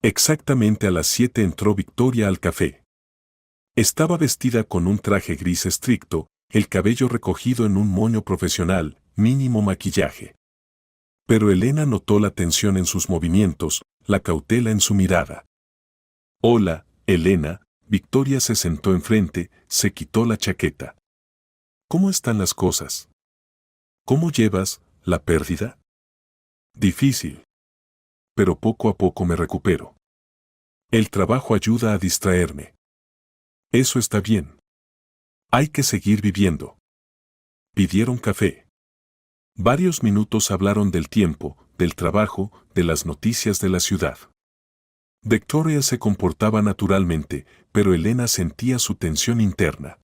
Exactamente a las 7 entró Victoria al café. Estaba vestida con un traje gris estricto, el cabello recogido en un moño profesional, mínimo maquillaje. Pero Elena notó la tensión en sus movimientos, la cautela en su mirada. Hola, Elena. Victoria se sentó enfrente, se quitó la chaqueta. ¿Cómo están las cosas? ¿Cómo llevas la pérdida? Difícil. Pero poco a poco me recupero. El trabajo ayuda a distraerme. Eso está bien. Hay que seguir viviendo. Pidieron café. Varios minutos hablaron del tiempo, del trabajo, de las noticias de la ciudad. Victoria se comportaba naturalmente, pero Elena sentía su tensión interna.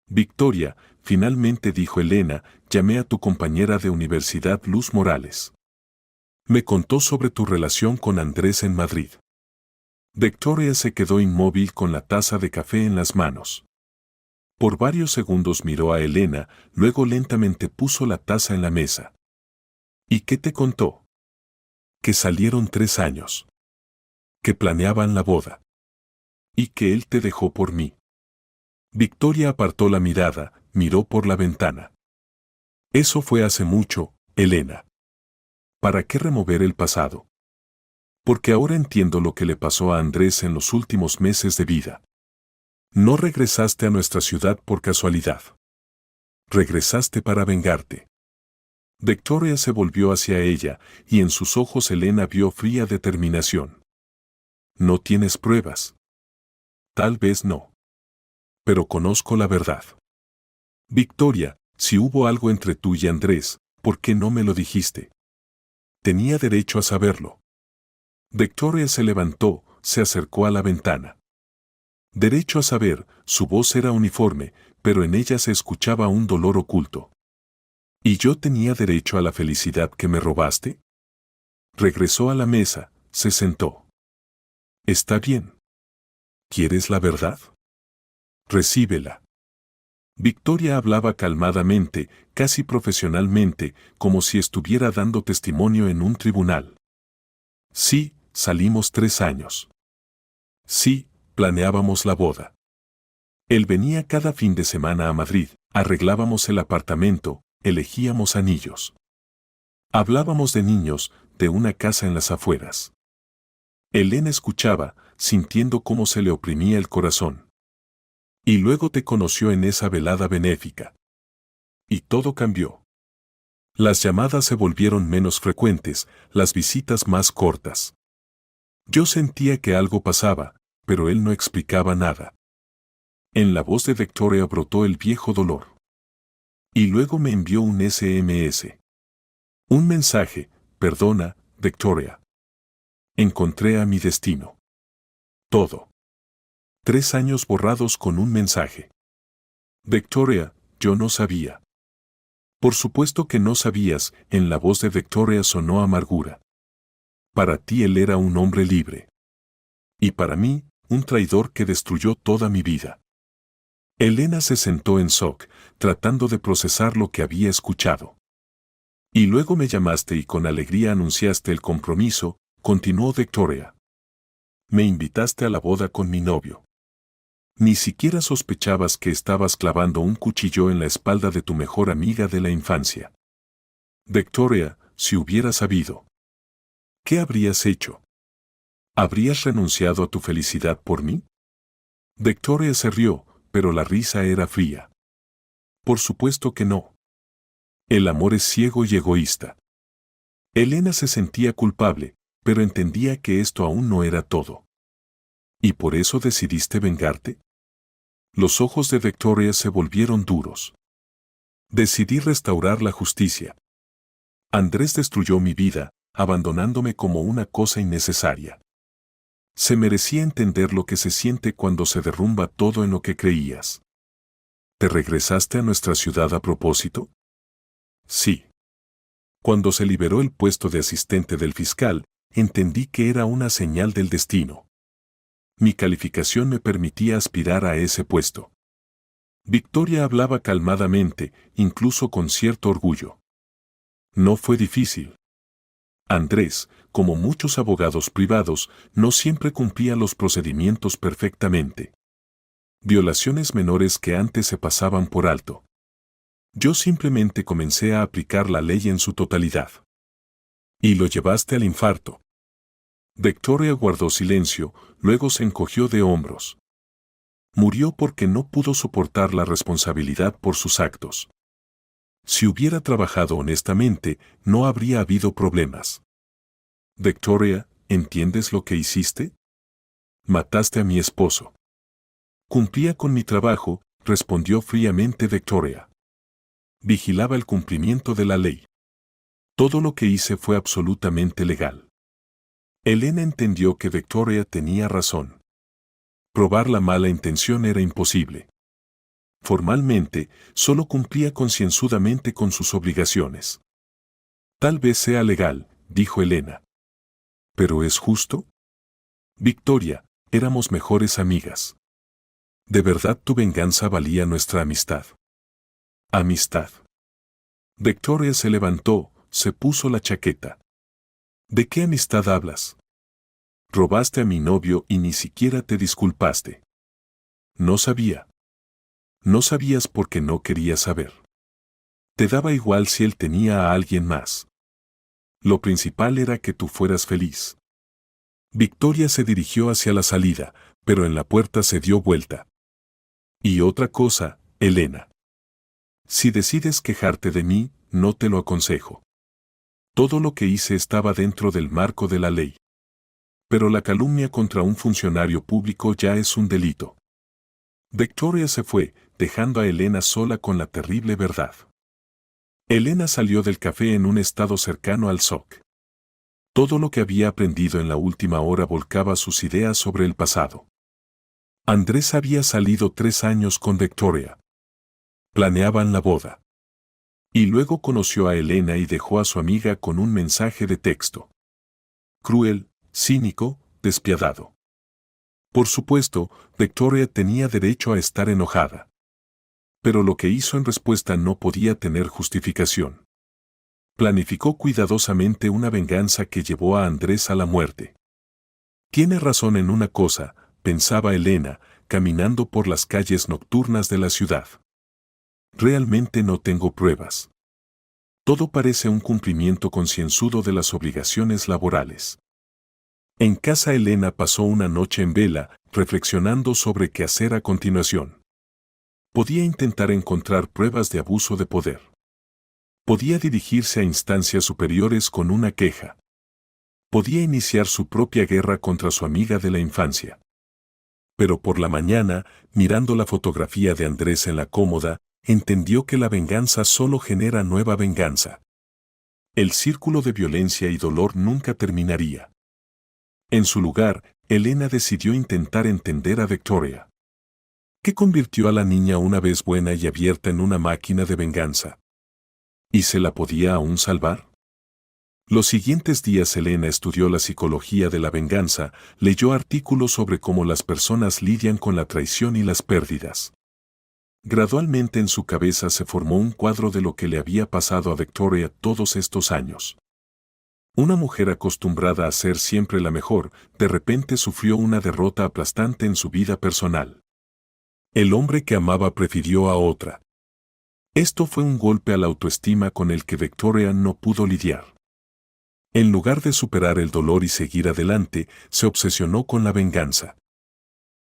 Victoria, finalmente dijo Elena, llamé a tu compañera de universidad Luz Morales. Me contó sobre tu relación con Andrés en Madrid. Victoria se quedó inmóvil con la taza de café en las manos. Por varios segundos miró a Elena, luego lentamente puso la taza en la mesa. ¿Y qué te contó? Que salieron 3 años. Que planeaban la boda. Y que él te dejó por mí. Victoria apartó la mirada, miró por la ventana. Eso fue hace mucho, Elena. ¿Para qué remover el pasado? Porque ahora entiendo lo que le pasó a Andrés en los últimos meses de vida. No regresaste a nuestra ciudad por casualidad. Regresaste para vengarte. Victoria se volvió hacia ella, y en sus ojos Elena vio fría determinación. No tienes pruebas. Tal vez no. Pero conozco la verdad. Victoria, si hubo algo entre tú y Andrés, ¿por qué no me lo dijiste? Tenía derecho a saberlo. Victoria se levantó, se acercó a la ventana. Derecho a saber, su voz era uniforme, pero en ella se escuchaba un dolor oculto. ¿Y yo tenía derecho a la felicidad que me robaste? Regresó a la mesa, se sentó. Está bien. ¿Quieres la verdad? Recíbela. Victoria hablaba calmadamente, casi profesionalmente, como si estuviera dando testimonio en un tribunal. Sí, salimos 3 años. Sí, planeábamos la boda. Él venía cada fin de semana a Madrid, arreglábamos el apartamento, elegíamos anillos. Hablábamos de niños, de una casa en las afueras. Elena escuchaba, sintiendo cómo se le oprimía el corazón. Y luego te conoció en esa velada benéfica. Y todo cambió. Las llamadas se volvieron menos frecuentes, las visitas más cortas. Yo sentía que algo pasaba, pero él no explicaba nada. En la voz de Victoria brotó el viejo dolor. Y luego me envió un SMS. Un mensaje: perdona, Victoria. Encontré a mi destino. Todo. 3 años borrados con un mensaje. Victoria, yo no sabía. Por supuesto que no sabías, en la voz de Victoria sonó amargura. Para ti él era un hombre libre. Y para mí, un traidor que destruyó toda mi vida. Elena se sentó en shock, tratando de procesar lo que había escuchado. Y luego me llamaste y con alegría anunciaste el compromiso, continuó Victoria. Me invitaste a la boda con mi novio. Ni siquiera sospechabas que estabas clavando un cuchillo en la espalda de tu mejor amiga de la infancia. Victoria, si hubieras sabido. ¿Qué habrías hecho? ¿Habrías renunciado a tu felicidad por mí? Victoria se rió, pero la risa era fría. Por supuesto que no. El amor es ciego y egoísta. Elena se sentía culpable, pero entendía que esto aún no era todo. ¿Y por eso decidiste vengarte? Los ojos de Victoria se volvieron duros. Decidí restaurar la justicia. Andrés destruyó mi vida, abandonándome como una cosa innecesaria. Se merecía entender lo que se siente cuando se derrumba todo en lo que creías. ¿Te regresaste a nuestra ciudad a propósito? Sí. Cuando se liberó el puesto de asistente del fiscal, entendí que era una señal del destino. Mi calificación me permitía aspirar a ese puesto. Victoria hablaba calmadamente, incluso con cierto orgullo. No fue difícil. Andrés, como muchos abogados privados, no siempre cumplía los procedimientos perfectamente. Violaciones menores que antes se pasaban por alto. Yo simplemente comencé a aplicar la ley en su totalidad. Y lo llevaste al infarto. Victoria guardó silencio, luego se encogió de hombros. Murió porque no pudo soportar la responsabilidad por sus actos. Si hubiera trabajado honestamente, no habría habido problemas. Victoria, ¿entiendes lo que hiciste? Mataste a mi esposo. Cumplía con mi trabajo, respondió fríamente Victoria. Vigilaba el cumplimiento de la ley. Todo lo que hice fue absolutamente legal. Elena entendió que Victoria tenía razón. Probar la mala intención era imposible. Formalmente, solo cumplía concienzudamente con sus obligaciones. Tal vez sea legal, dijo Elena. ¿Pero es justo? Victoria, éramos mejores amigas. ¿De verdad tu venganza valía nuestra amistad? Amistad. Victoria se levantó, se puso la chaqueta. ¿De qué amistad hablas? Robaste a mi novio y ni siquiera te disculpaste. No sabía. No sabías porque no querías saber. Te daba igual si él tenía a alguien más. Lo principal era que tú fueras feliz. Victoria se dirigió hacia la salida, pero en la puerta se dio vuelta. Y otra cosa, Elena. Si decides quejarte de mí, no te lo aconsejo. Todo lo que hice estaba dentro del marco de la ley. Pero la calumnia contra un funcionario público ya es un delito. Victoria se fue, dejando a Elena sola con la terrible verdad. Elena salió del café en un estado cercano al shock. Todo lo que había aprendido en la última hora volcaba sus ideas sobre el pasado. Andrés había salido 3 años con Victoria. Planeaban la boda. Y luego conoció a Elena y dejó a su amiga con un mensaje de texto. Cruel, cínico, despiadado. Por supuesto, Victoria tenía derecho a estar enojada. Pero lo que hizo en respuesta no podía tener justificación. Planificó cuidadosamente una venganza que llevó a Andrés a la muerte. Tiene razón en una cosa, pensaba Elena, caminando por las calles nocturnas de la ciudad. Realmente no tengo pruebas. Todo parece un cumplimiento concienzudo de las obligaciones laborales. En casa Elena pasó una noche en vela, reflexionando sobre qué hacer a continuación. Podía intentar encontrar pruebas de abuso de poder. Podía dirigirse a instancias superiores con una queja. Podía iniciar su propia guerra contra su amiga de la infancia. Pero por la mañana, mirando la fotografía de Andrés en la cómoda, entendió que la venganza solo genera nueva venganza. El círculo de violencia y dolor nunca terminaría. En su lugar, Elena decidió intentar entender a Victoria. ¿Qué convirtió a la niña una vez buena y abierta en una máquina de venganza? ¿Y se la podía aún salvar? Los siguientes días Elena estudió la psicología de la venganza, leyó artículos sobre cómo las personas lidian con la traición y las pérdidas. Gradualmente en su cabeza se formó un cuadro de lo que le había pasado a Victoria todos estos años. Una mujer acostumbrada a ser siempre la mejor, de repente sufrió una derrota aplastante en su vida personal. El hombre que amaba prefirió a otra. Esto fue un golpe a la autoestima con el que Victoria no pudo lidiar. En lugar de superar el dolor y seguir adelante, se obsesionó con la venganza.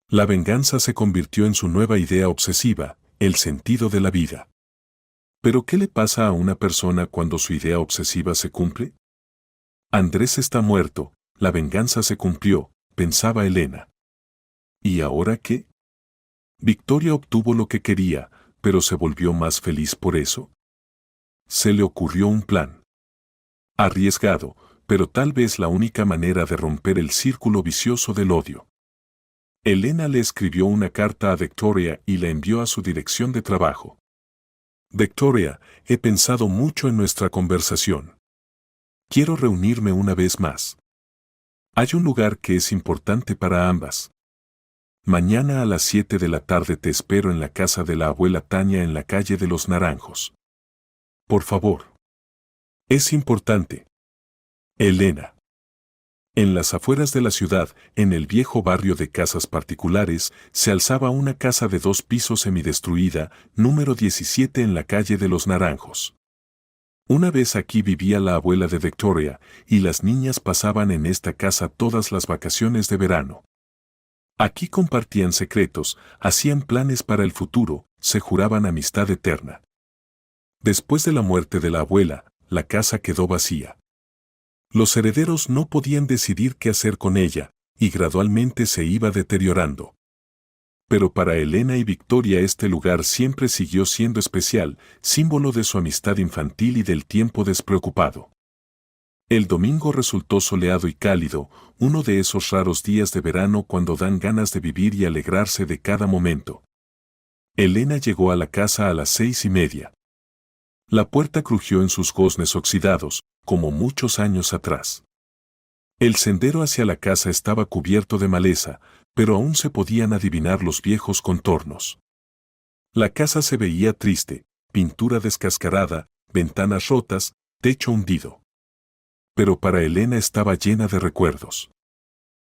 La venganza se convirtió en su nueva idea obsesiva, el sentido de la vida. ¿Pero qué le pasa a una persona cuando su idea obsesiva se cumple? Andrés está muerto, la venganza se cumplió, pensaba Elena. ¿Y ahora qué? Victoria obtuvo lo que quería, pero se volvió más feliz por eso. Se le ocurrió un plan. Arriesgado, pero tal vez la única manera de romper el círculo vicioso del odio. Elena le escribió una carta a Victoria y la envió a su dirección de trabajo. Victoria, he pensado mucho en nuestra conversación. Quiero reunirme una vez más. Hay un lugar que es importante para ambas. Mañana a las 7 de la tarde te espero en la casa de la abuela Tania en la calle de los Naranjos. Por favor. Es importante. Elena. En las afueras de la ciudad, en el viejo barrio de casas particulares, se alzaba una casa de 2 pisos semidestruida, número 17 en la calle de los Naranjos. Una vez aquí vivía la abuela de Victoria, y las niñas pasaban en esta casa todas las vacaciones de verano. Aquí compartían secretos, hacían planes para el futuro, se juraban amistad eterna. Después de la muerte de la abuela, la casa quedó vacía. Los herederos no podían decidir qué hacer con ella, y gradualmente se iba deteriorando. Pero para Elena y Victoria este lugar siempre siguió siendo especial, símbolo de su amistad infantil y del tiempo despreocupado. El domingo resultó soleado y cálido, uno de esos raros días de verano cuando dan ganas de vivir y alegrarse de cada momento. Elena llegó a la casa a las 6:30. La puerta crujió en sus goznes oxidados, como muchos años atrás. El sendero hacia la casa estaba cubierto de maleza, pero aún se podían adivinar los viejos contornos. La casa se veía triste, pintura descascarada, ventanas rotas, techo hundido. Pero para Elena estaba llena de recuerdos.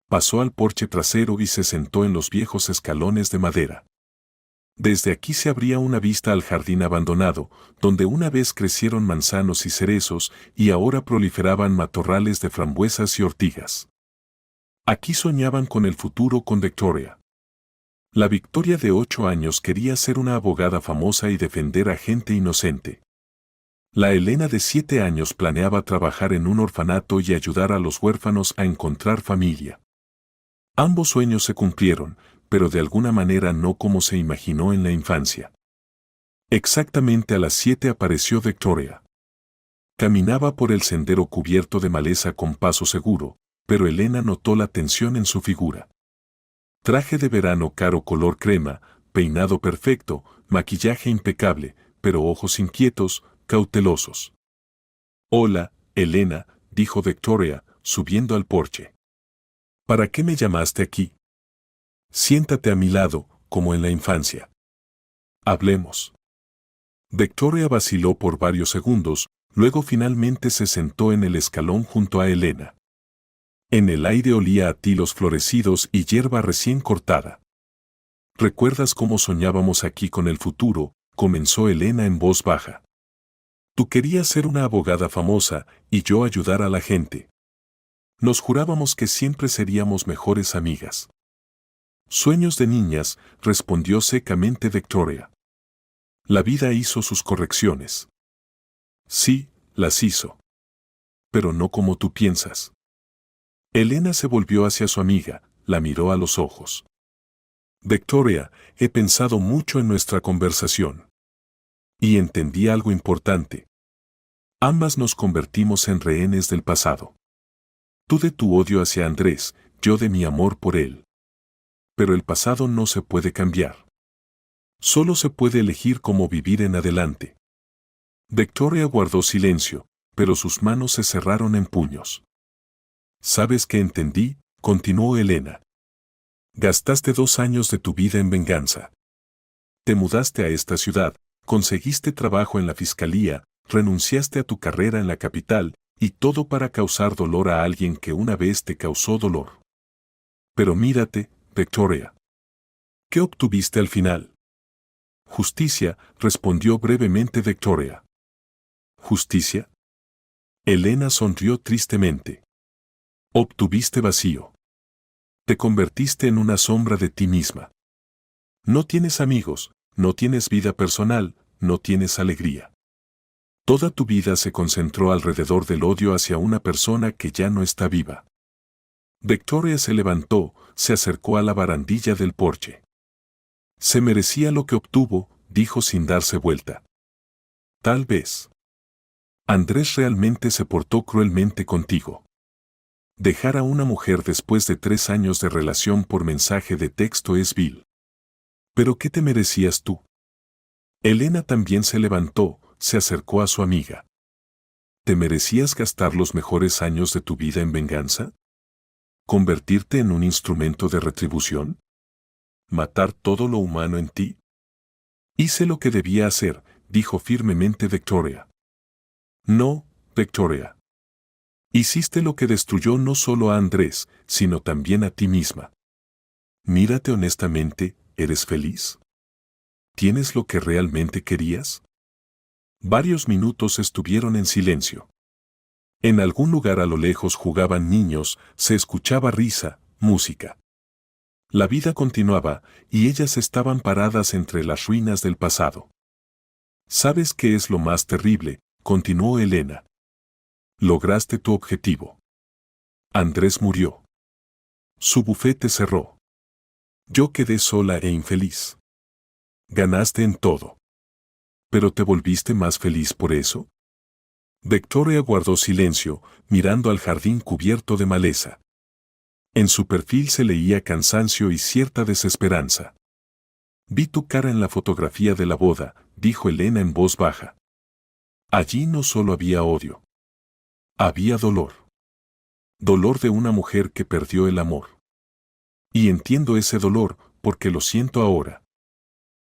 Pasó al porche trasero y se sentó en los viejos escalones de madera. Desde aquí se abría una vista al jardín abandonado, donde una vez crecieron manzanos y cerezos y ahora proliferaban matorrales de frambuesas y ortigas. Aquí soñaban con el futuro con Victoria. La Victoria de 8 años quería ser una abogada famosa y defender a gente inocente. La Elena de 7 años planeaba trabajar en un orfanato y ayudar a los huérfanos a encontrar familia. Ambos sueños se cumplieron, pero de alguna manera no como se imaginó en la infancia. Exactamente a las 7 apareció Victoria. Caminaba por el sendero cubierto de maleza con paso seguro, pero Elena notó la tensión en su figura. Traje de verano caro color crema, peinado perfecto, maquillaje impecable, pero ojos inquietos, cautelosos. «Hola, Elena», dijo Victoria, subiendo al porche. «¿Para qué me llamaste aquí? Siéntate a mi lado, como en la infancia. Hablemos». Victoria vaciló por varios segundos, luego finalmente se sentó en el escalón junto a Elena. En el aire olía a tilos florecidos y hierba recién cortada. «¿Recuerdas cómo soñábamos aquí con el futuro?», comenzó Elena en voz baja. «Tú querías ser una abogada famosa y yo ayudar a la gente. Nos jurábamos que siempre seríamos mejores amigas». «Sueños de niñas», respondió secamente Victoria. «La vida hizo sus correcciones». «Sí, las hizo. Pero no como tú piensas». Elena se volvió hacia su amiga, la miró a los ojos. «Victoria, he pensado mucho en nuestra conversación. Y entendí algo importante. Ambas nos convertimos en rehenes del pasado. Tú de tu odio hacia Andrés, yo de mi amor por él. Pero el pasado no se puede cambiar. Solo se puede elegir cómo vivir en adelante». Victoria guardó silencio, pero sus manos se cerraron en puños. «¿Sabes qué entendí?», continuó Elena. «Gastaste 2 años de tu vida en venganza. Te mudaste a esta ciudad, conseguiste trabajo en la fiscalía, renunciaste a tu carrera en la capital, y todo para causar dolor a alguien que una vez te causó dolor. Pero mírate, Victoria. ¿Qué obtuviste al final?». «Justicia», respondió brevemente Victoria. «¿Justicia?». Elena sonrió tristemente. «Obtuviste vacío. Te convertiste en una sombra de ti misma. No tienes amigos, no tienes vida personal, no tienes alegría. Toda tu vida se concentró alrededor del odio hacia una persona que ya no está viva». Victoria se levantó, se acercó a la barandilla del porche. «Se merecía lo que obtuvo», dijo sin darse vuelta. «Tal vez. Andrés realmente se portó cruelmente contigo. Dejar a una mujer después de 3 años de relación por mensaje de texto es vil. ¿Pero qué te merecías tú?». Elena también se levantó, se acercó a su amiga. «¿Te merecías gastar los mejores años de tu vida en venganza? ¿Convertirte en un instrumento de retribución? ¿Matar todo lo humano en ti?». «Hice lo que debía hacer», dijo firmemente Victoria. «No, Victoria. Hiciste lo que destruyó no solo a Andrés, sino también a ti misma. Mírate honestamente, ¿eres feliz? ¿Tienes lo que realmente querías?». Varios minutos estuvieron en silencio. En algún lugar a lo lejos jugaban niños, se escuchaba risa, música. La vida continuaba, y ellas estaban paradas entre las ruinas del pasado. «¿Sabes qué es lo más terrible?», continuó Elena. «Lograste tu objetivo. Andrés murió. Su bufete cerró. Yo quedé sola e infeliz. Ganaste en todo. ¿Pero te volviste más feliz por eso? Victoria guardó silencio, mirando al jardín cubierto de maleza. En su perfil se leía cansancio y cierta desesperanza. Vi tu cara en la fotografía de la boda, dijo Elena en voz baja. Allí no solo había odio. Había dolor. Dolor de una mujer que perdió el amor. Y entiendo ese dolor, porque lo siento ahora.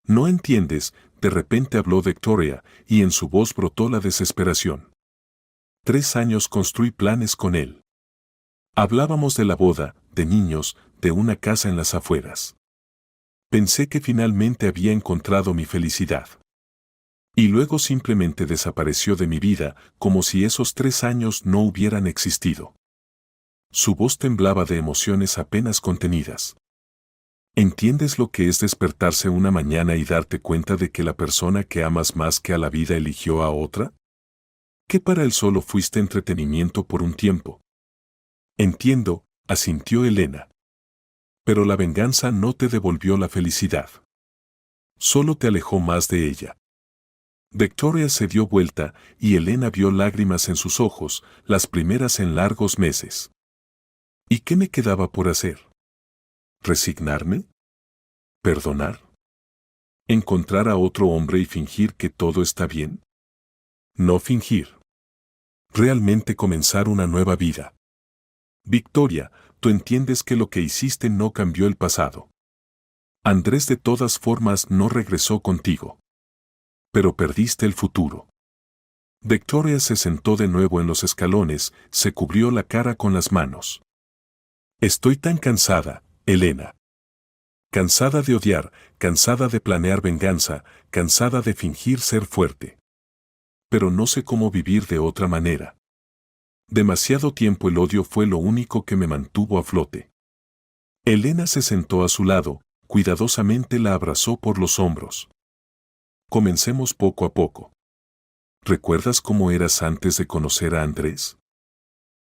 ¿No entiendes? De repente habló Victoria, y en su voz brotó la desesperación. 3 años construí planes con él. Hablábamos de la boda, de niños, de una casa en las afueras. Pensé que finalmente había encontrado mi felicidad. Y luego simplemente desapareció de mi vida, como si esos 3 años no hubieran existido. Su voz temblaba de emociones apenas contenidas. ¿Entiendes lo que es despertarse una mañana y darte cuenta de que la persona que amas más que a la vida eligió a otra? Que para él solo fuiste entretenimiento por un tiempo. Entiendo, asintió Elena. Pero la venganza no te devolvió la felicidad. Solo te alejó más de ella. Victoria se dio vuelta y Elena vio lágrimas en sus ojos, las primeras en largos meses. ¿Y qué me quedaba por hacer? ¿Resignarme? ¿Perdonar? ¿Encontrar a otro hombre y fingir que todo está bien? No fingir. Realmente comenzar una nueva vida. Victoria, tú entiendes que lo que hiciste no cambió el pasado. Andrés de todas formas no regresó contigo. Pero perdiste el futuro. Victoria se sentó de nuevo en los escalones, se cubrió la cara con las manos. Estoy tan cansada, Elena. Cansada de odiar, cansada de planear venganza, cansada de fingir ser fuerte. Pero no sé cómo vivir de otra manera. Demasiado tiempo el odio fue lo único que me mantuvo a flote. Elena se sentó a su lado, cuidadosamente la abrazó por los hombros. Comencemos poco a poco. ¿Recuerdas cómo eras antes de conocer a Andrés?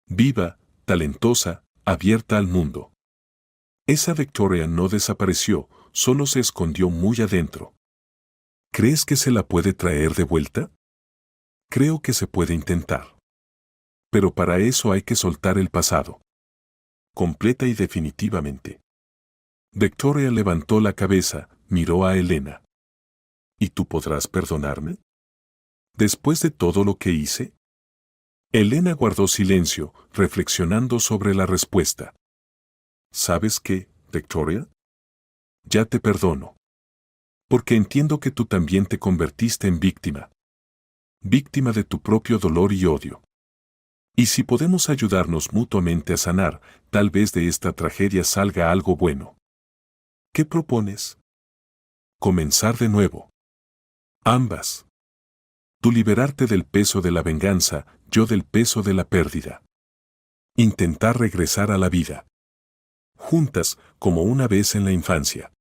Viva, talentosa, abierta al mundo. Esa Victoria no desapareció, solo se escondió muy adentro. ¿Crees que se la puede traer de vuelta? Creo que se puede intentar. Pero para eso hay que soltar el pasado. Completa y definitivamente. Victoria levantó la cabeza, miró a Elena. ¿Y tú podrás perdonarme? ¿Después de todo lo que hice? Elena guardó silencio, reflexionando sobre la respuesta. ¿Sabes qué, Victoria? Ya te perdono. Porque entiendo que tú también te convertiste en víctima. Víctima de tu propio dolor y odio. Y si podemos ayudarnos mutuamente a sanar, tal vez de esta tragedia salga algo bueno. ¿Qué propones? Comenzar de nuevo. Ambas. Tú liberarte del peso de la venganza, yo del peso de la pérdida. Intentar regresar a la vida. Juntas, como una vez en la infancia.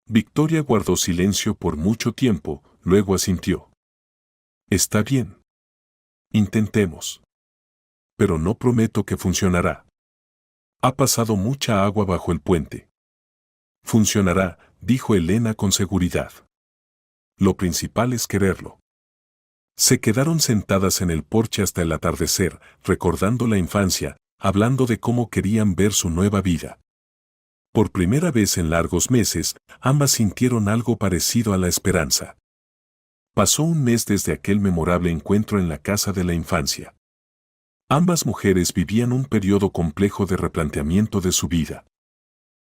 Victoria guardó silencio por mucho tiempo, luego asintió. Está bien. Intentemos. Pero no prometo que funcionará. Ha pasado mucha agua bajo el puente. Funcionará, dijo Elena con seguridad. Lo principal es quererlo. Se quedaron sentadas en el porche hasta el atardecer, recordando la infancia, hablando de cómo querían ver su nueva vida. Por primera vez en largos meses, ambas sintieron algo parecido a la esperanza. Pasó un mes desde aquel memorable encuentro en la casa de la infancia. Ambas mujeres vivían un periodo complejo de replanteamiento de su vida.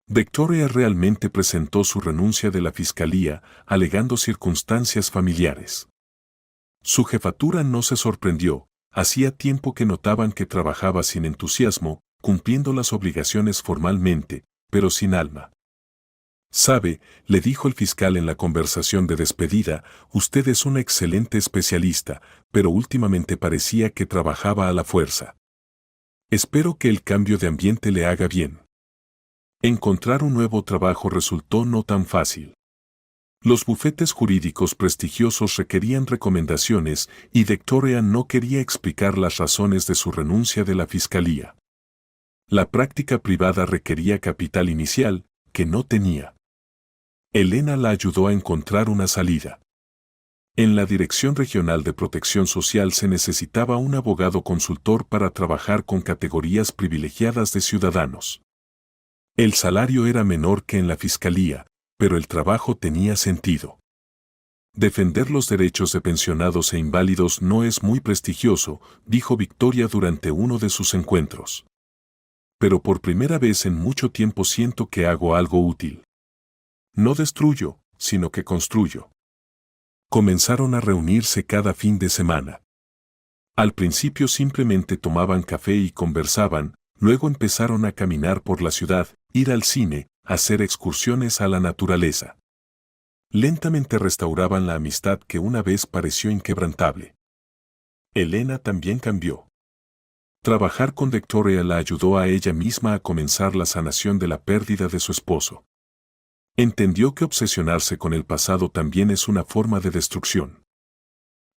Victoria realmente presentó su renuncia de la fiscalía, alegando circunstancias familiares. Su jefatura no se sorprendió, hacía tiempo que notaban que trabajaba sin entusiasmo, cumpliendo las obligaciones formalmente, pero sin alma. Sabe, le dijo el fiscal en la conversación de despedida, usted es una excelente especialista, pero últimamente parecía que trabajaba a la fuerza. Espero que el cambio de ambiente le haga bien. Encontrar un nuevo trabajo resultó no tan fácil. Los bufetes jurídicos prestigiosos requerían recomendaciones y Victoria no quería explicar las razones de su renuncia de la fiscalía. La práctica privada requería capital inicial, que no tenía. Elena la ayudó a encontrar una salida. En la Dirección Regional de Protección Social se necesitaba un abogado consultor para trabajar con categorías privilegiadas de ciudadanos. El salario era menor que en la fiscalía, pero el trabajo tenía sentido. Defender los derechos de pensionados e inválidos no es muy prestigioso, dijo Victoria durante uno de sus encuentros. Pero por primera vez en mucho tiempo siento que hago algo útil. No destruyo, sino que construyo. Comenzaron a reunirse cada fin de semana. Al principio simplemente tomaban café y conversaban, luego empezaron a caminar por la ciudad, ir al cine, hacer excursiones a la naturaleza. Lentamente restauraban la amistad que una vez pareció inquebrantable. Elena también cambió. Trabajar con Victoria la ayudó a ella misma a comenzar la sanación de la pérdida de su esposo. Entendió que obsesionarse con el pasado también es una forma de destrucción.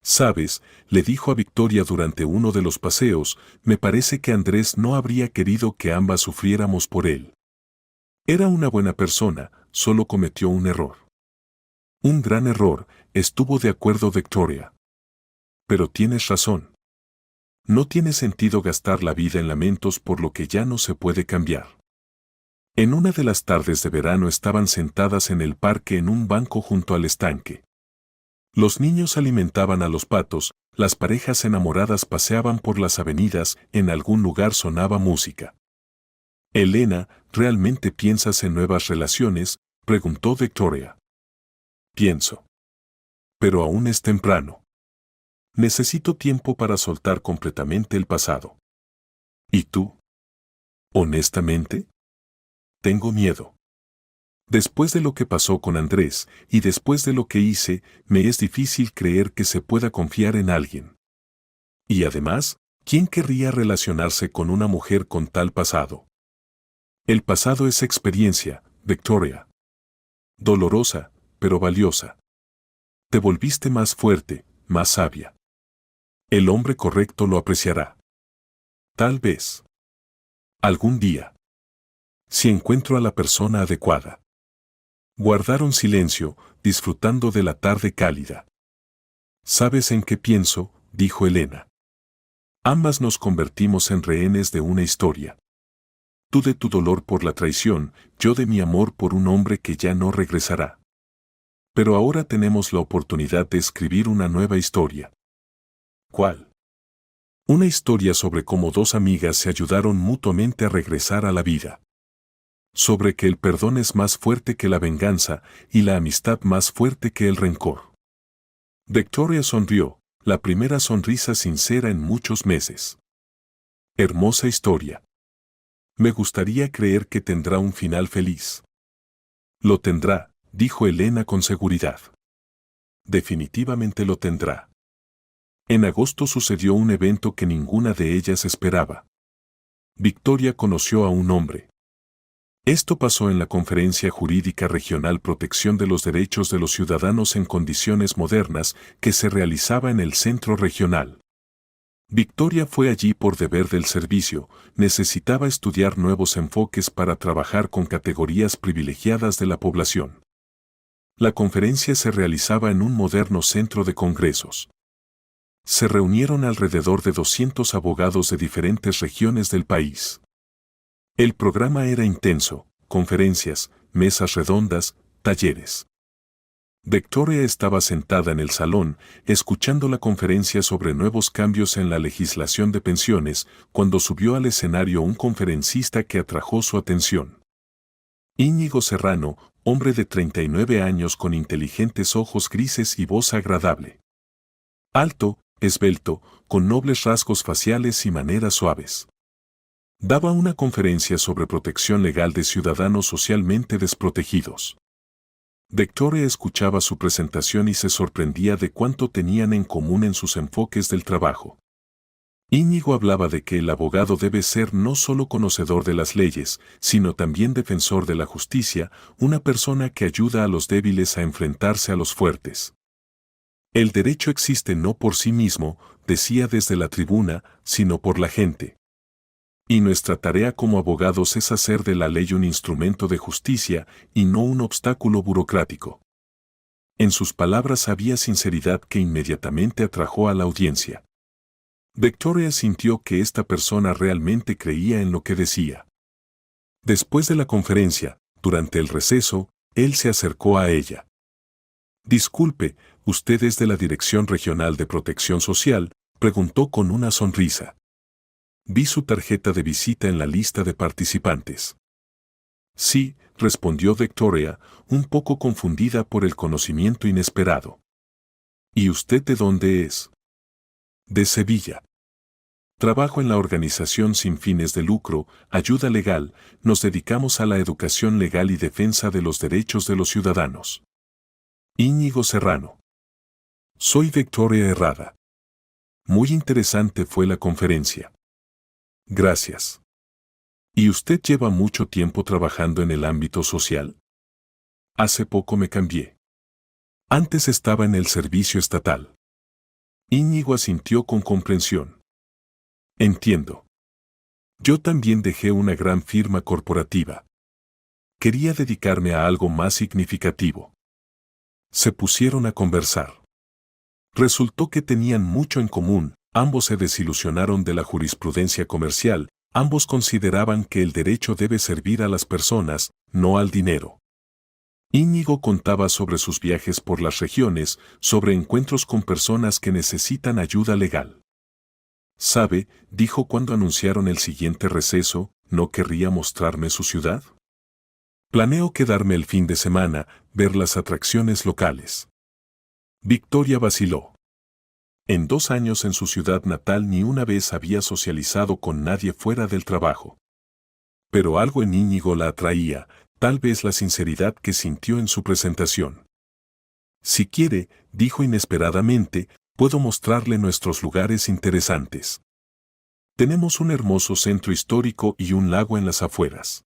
«Sabes», le dijo a Victoria durante uno de los paseos, «me parece que Andrés no habría querido que ambas sufriéramos por él. Era una buena persona, solo cometió un error». «Un gran error», estuvo de acuerdo Victoria. «Pero tienes razón. No tiene sentido gastar la vida en lamentos por lo que ya no se puede cambiar». En una de las tardes de verano estaban sentadas en el parque en un banco junto al estanque. Los niños alimentaban a los patos, las parejas enamoradas paseaban por las avenidas, en algún lugar sonaba música. «Elena, ¿realmente piensas en nuevas relaciones?», preguntó Victoria. «Pienso. Pero aún es temprano. Necesito tiempo para soltar completamente el pasado». «¿Y tú? Honestamente, tengo miedo. Después de lo que pasó con Andrés, y después de lo que hice, me es difícil creer que se pueda confiar en alguien. Y además, ¿quién querría relacionarse con una mujer con tal pasado? El pasado es experiencia, Victoria. Dolorosa, pero valiosa. Te volviste más fuerte, más sabia. El hombre correcto lo apreciará. Tal vez. Algún día. Si encuentro a la persona adecuada». Guardaron silencio, disfrutando de la tarde cálida. «¿Sabes en qué pienso?», dijo Elena. «Ambas nos convertimos en rehenes de una historia. Tú de tu dolor por la traición, yo de mi amor por un hombre que ya no regresará. Pero ahora tenemos la oportunidad de escribir una nueva historia». «¿Cuál?». «Una historia sobre cómo dos amigas se ayudaron mutuamente a regresar a la vida. Sobre que el perdón es más fuerte que la venganza y la amistad más fuerte que el rencor». Victoria sonrió, la primera sonrisa sincera en muchos meses. «Hermosa historia. Me gustaría creer que tendrá un final feliz». «Lo tendrá», dijo Elena con seguridad. «Definitivamente lo tendrá». En agosto sucedió un evento que ninguna de ellas esperaba. Victoria conoció a un hombre. Esto pasó en la Conferencia Jurídica Regional Protección de los Derechos de los Ciudadanos en Condiciones Modernas que se realizaba en el Centro Regional. Victoria fue allí por deber del servicio, necesitaba estudiar nuevos enfoques para trabajar con categorías privilegiadas de la población. La conferencia se realizaba en un moderno centro de congresos. Se reunieron alrededor de 200 abogados de diferentes regiones del país. El programa era intenso, conferencias, mesas redondas, talleres. Victoria estaba sentada en el salón, escuchando la conferencia sobre nuevos cambios en la legislación de pensiones, cuando subió al escenario un conferencista que atrajo su atención. Íñigo Serrano, hombre de 39 años con inteligentes ojos grises y voz agradable. Alto, esbelto, con nobles rasgos faciales y maneras suaves. Daba una conferencia sobre protección legal de ciudadanos socialmente desprotegidos. Victoria escuchaba su presentación y se sorprendía de cuánto tenían en común en sus enfoques del trabajo. Íñigo hablaba de que el abogado debe ser no solo conocedor de las leyes, sino también defensor de la justicia, una persona que ayuda a los débiles a enfrentarse a los fuertes. El derecho existe no por sí mismo, decía desde la tribuna, sino por la gente. Y nuestra tarea como abogados es hacer de la ley un instrumento de justicia y no un obstáculo burocrático. En sus palabras había sinceridad que inmediatamente atrajo a la audiencia. Victoria sintió que esta persona realmente creía en lo que decía. Después de la conferencia, durante el receso, él se acercó a ella. «Disculpe, ¿usted es de la Dirección Regional de Protección Social?», preguntó con una sonrisa. Vi su tarjeta de visita en la lista de participantes. Sí, respondió Victoria, un poco confundida por el conocimiento inesperado. ¿Y usted de dónde es? De Sevilla. Trabajo en la organización sin fines de lucro, Ayuda Legal, nos dedicamos a la educación legal y defensa de los derechos de los ciudadanos. Íñigo Serrano. Soy Victoria Herrada. Muy interesante fue la conferencia. Gracias. ¿Y usted lleva mucho tiempo trabajando en el ámbito social? Hace poco me cambié. Antes estaba en el servicio estatal. Íñigo asintió con comprensión. Entiendo. Yo también dejé una gran firma corporativa. Quería dedicarme a algo más significativo. Se pusieron a conversar. Resultó que tenían mucho en común, ambos se desilusionaron de la jurisprudencia comercial, ambos consideraban que el derecho debe servir a las personas, no al dinero. Íñigo contaba sobre sus viajes por las regiones, sobre encuentros con personas que necesitan ayuda legal. «¿Sabe?», dijo cuando anunciaron el siguiente receso, «¿no querría mostrarme su ciudad? Planeo quedarme el fin de semana, ver las atracciones locales». Victoria vaciló. En 2 años en su ciudad natal ni una vez había socializado con nadie fuera del trabajo. Pero algo en Íñigo la atraía, tal vez la sinceridad que sintió en su presentación. «Si quiere», dijo inesperadamente, «puedo mostrarle nuestros lugares interesantes. Tenemos un hermoso centro histórico y un lago en las afueras».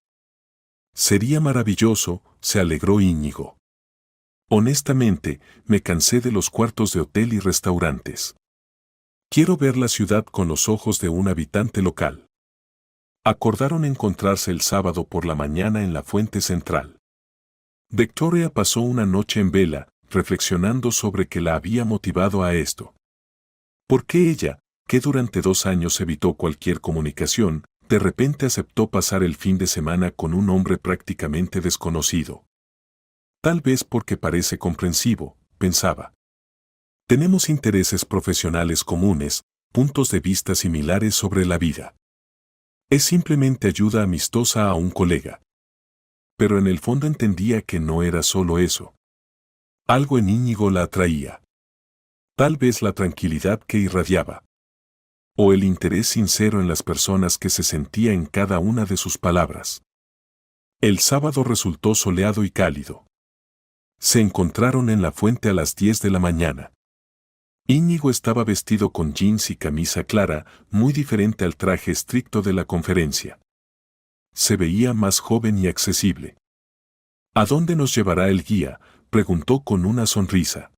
«Sería maravilloso», se alegró Íñigo. «Honestamente, me cansé de los cuartos de hotel y restaurantes. Quiero ver la ciudad con los ojos de un habitante local». Acordaron encontrarse el sábado por la mañana en la fuente central. Victoria pasó una noche en vela, reflexionando sobre qué la había motivado a esto. ¿Por qué ella, que durante 2 años evitó cualquier comunicación, de repente aceptó pasar el fin de semana con un hombre prácticamente desconocido? Tal vez porque parece comprensivo, pensaba. Tenemos intereses profesionales comunes, puntos de vista similares sobre la vida. Es simplemente ayuda amistosa a un colega. Pero en el fondo entendía que no era solo eso. Algo en Íñigo la atraía. Tal vez la tranquilidad que irradiaba. O el interés sincero en las personas que se sentía en cada una de sus palabras. El sábado resultó soleado y cálido. Se encontraron en la fuente a las 10 de la mañana. Íñigo estaba vestido con jeans y camisa clara, muy diferente al traje estricto de la conferencia. Se veía más joven y accesible. «¿A dónde nos llevará el guía?», preguntó con una sonrisa.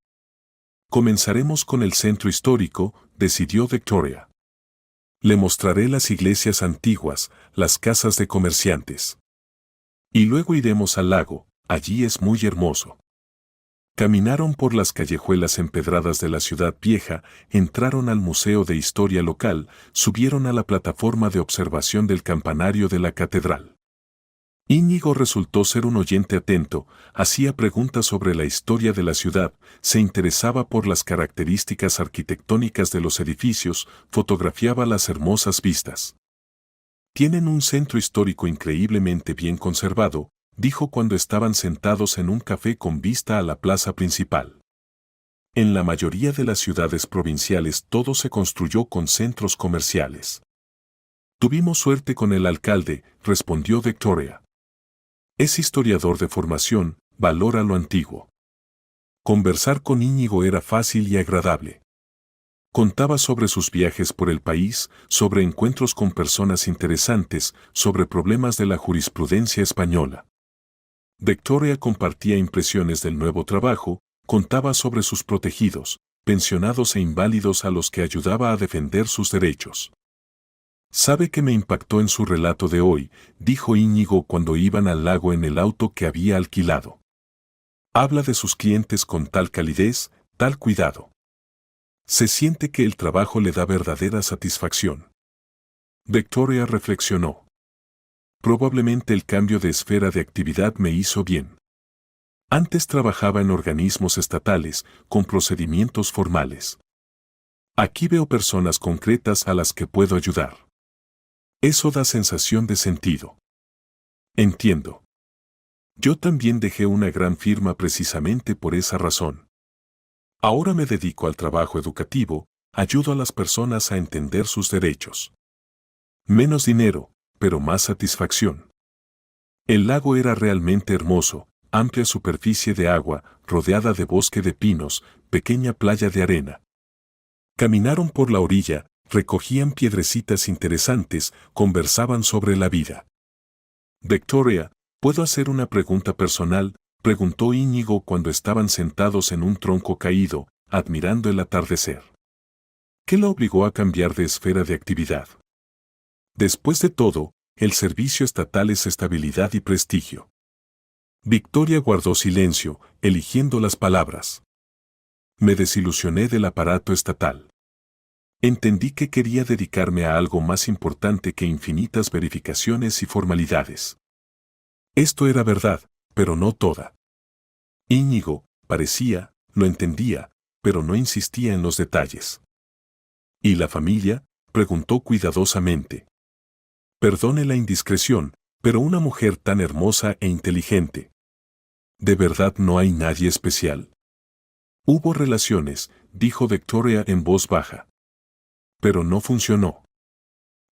«Comenzaremos con el centro histórico», decidió Victoria. «Le mostraré las iglesias antiguas, las casas de comerciantes. Y luego iremos al lago, allí es muy hermoso». Caminaron por las callejuelas empedradas de la ciudad vieja, entraron al Museo de Historia Local, subieron a la plataforma de observación del campanario de la catedral. Íñigo resultó ser un oyente atento, hacía preguntas sobre la historia de la ciudad, se interesaba por las características arquitectónicas de los edificios, fotografiaba las hermosas vistas. «Tienen un centro histórico increíblemente bien conservado», dijo cuando estaban sentados en un café con vista a la plaza principal. En la mayoría de las ciudades provinciales todo se construyó con centros comerciales. «Tuvimos suerte con el alcalde», respondió Victoria. «Es historiador de formación, valora lo antiguo». Conversar con Íñigo era fácil y agradable. Contaba sobre sus viajes por el país, sobre encuentros con personas interesantes, sobre problemas de la jurisprudencia española. Victoria compartía impresiones del nuevo trabajo, contaba sobre sus protegidos, pensionados e inválidos a los que ayudaba a defender sus derechos. ¿Sabe qué me impactó en su relato de hoy?, dijo Íñigo cuando iban al lago en el auto que había alquilado. Habla de sus clientes con tal calidez, tal cuidado. Se siente que el trabajo le da verdadera satisfacción. Victoria reflexionó. Probablemente el cambio de esfera de actividad me hizo bien. Antes trabajaba en organismos estatales, con procedimientos formales. Aquí veo personas concretas a las que puedo ayudar. Eso da sensación de sentido. Entiendo. Yo también dejé una gran firma precisamente por esa razón. Ahora me dedico al trabajo educativo, ayudo a las personas a entender sus derechos. Menos dinero, pero más satisfacción. El lago era realmente hermoso, amplia superficie de agua, rodeada de bosque de pinos, pequeña playa de arena. Caminaron por la orilla, recogían piedrecitas interesantes, conversaban sobre la vida. Victoria, ¿puedo hacer una pregunta personal?, preguntó Íñigo cuando estaban sentados en un tronco caído, admirando el atardecer. ¿Qué lo obligó a cambiar de esfera de actividad? Después de todo, el servicio estatal es estabilidad y prestigio. Victoria guardó silencio, eligiendo las palabras. Me desilusioné del aparato estatal. Entendí que quería dedicarme a algo más importante que infinitas verificaciones y formalidades. Esto era verdad, pero no toda. Íñigo, parecía, lo entendía, pero no insistía en los detalles. ¿Y la familia?, preguntó cuidadosamente. Perdone la indiscreción, pero una mujer tan hermosa e inteligente. ¿De verdad no hay nadie especial? Hubo relaciones, dijo Victoria en voz baja. Pero no funcionó.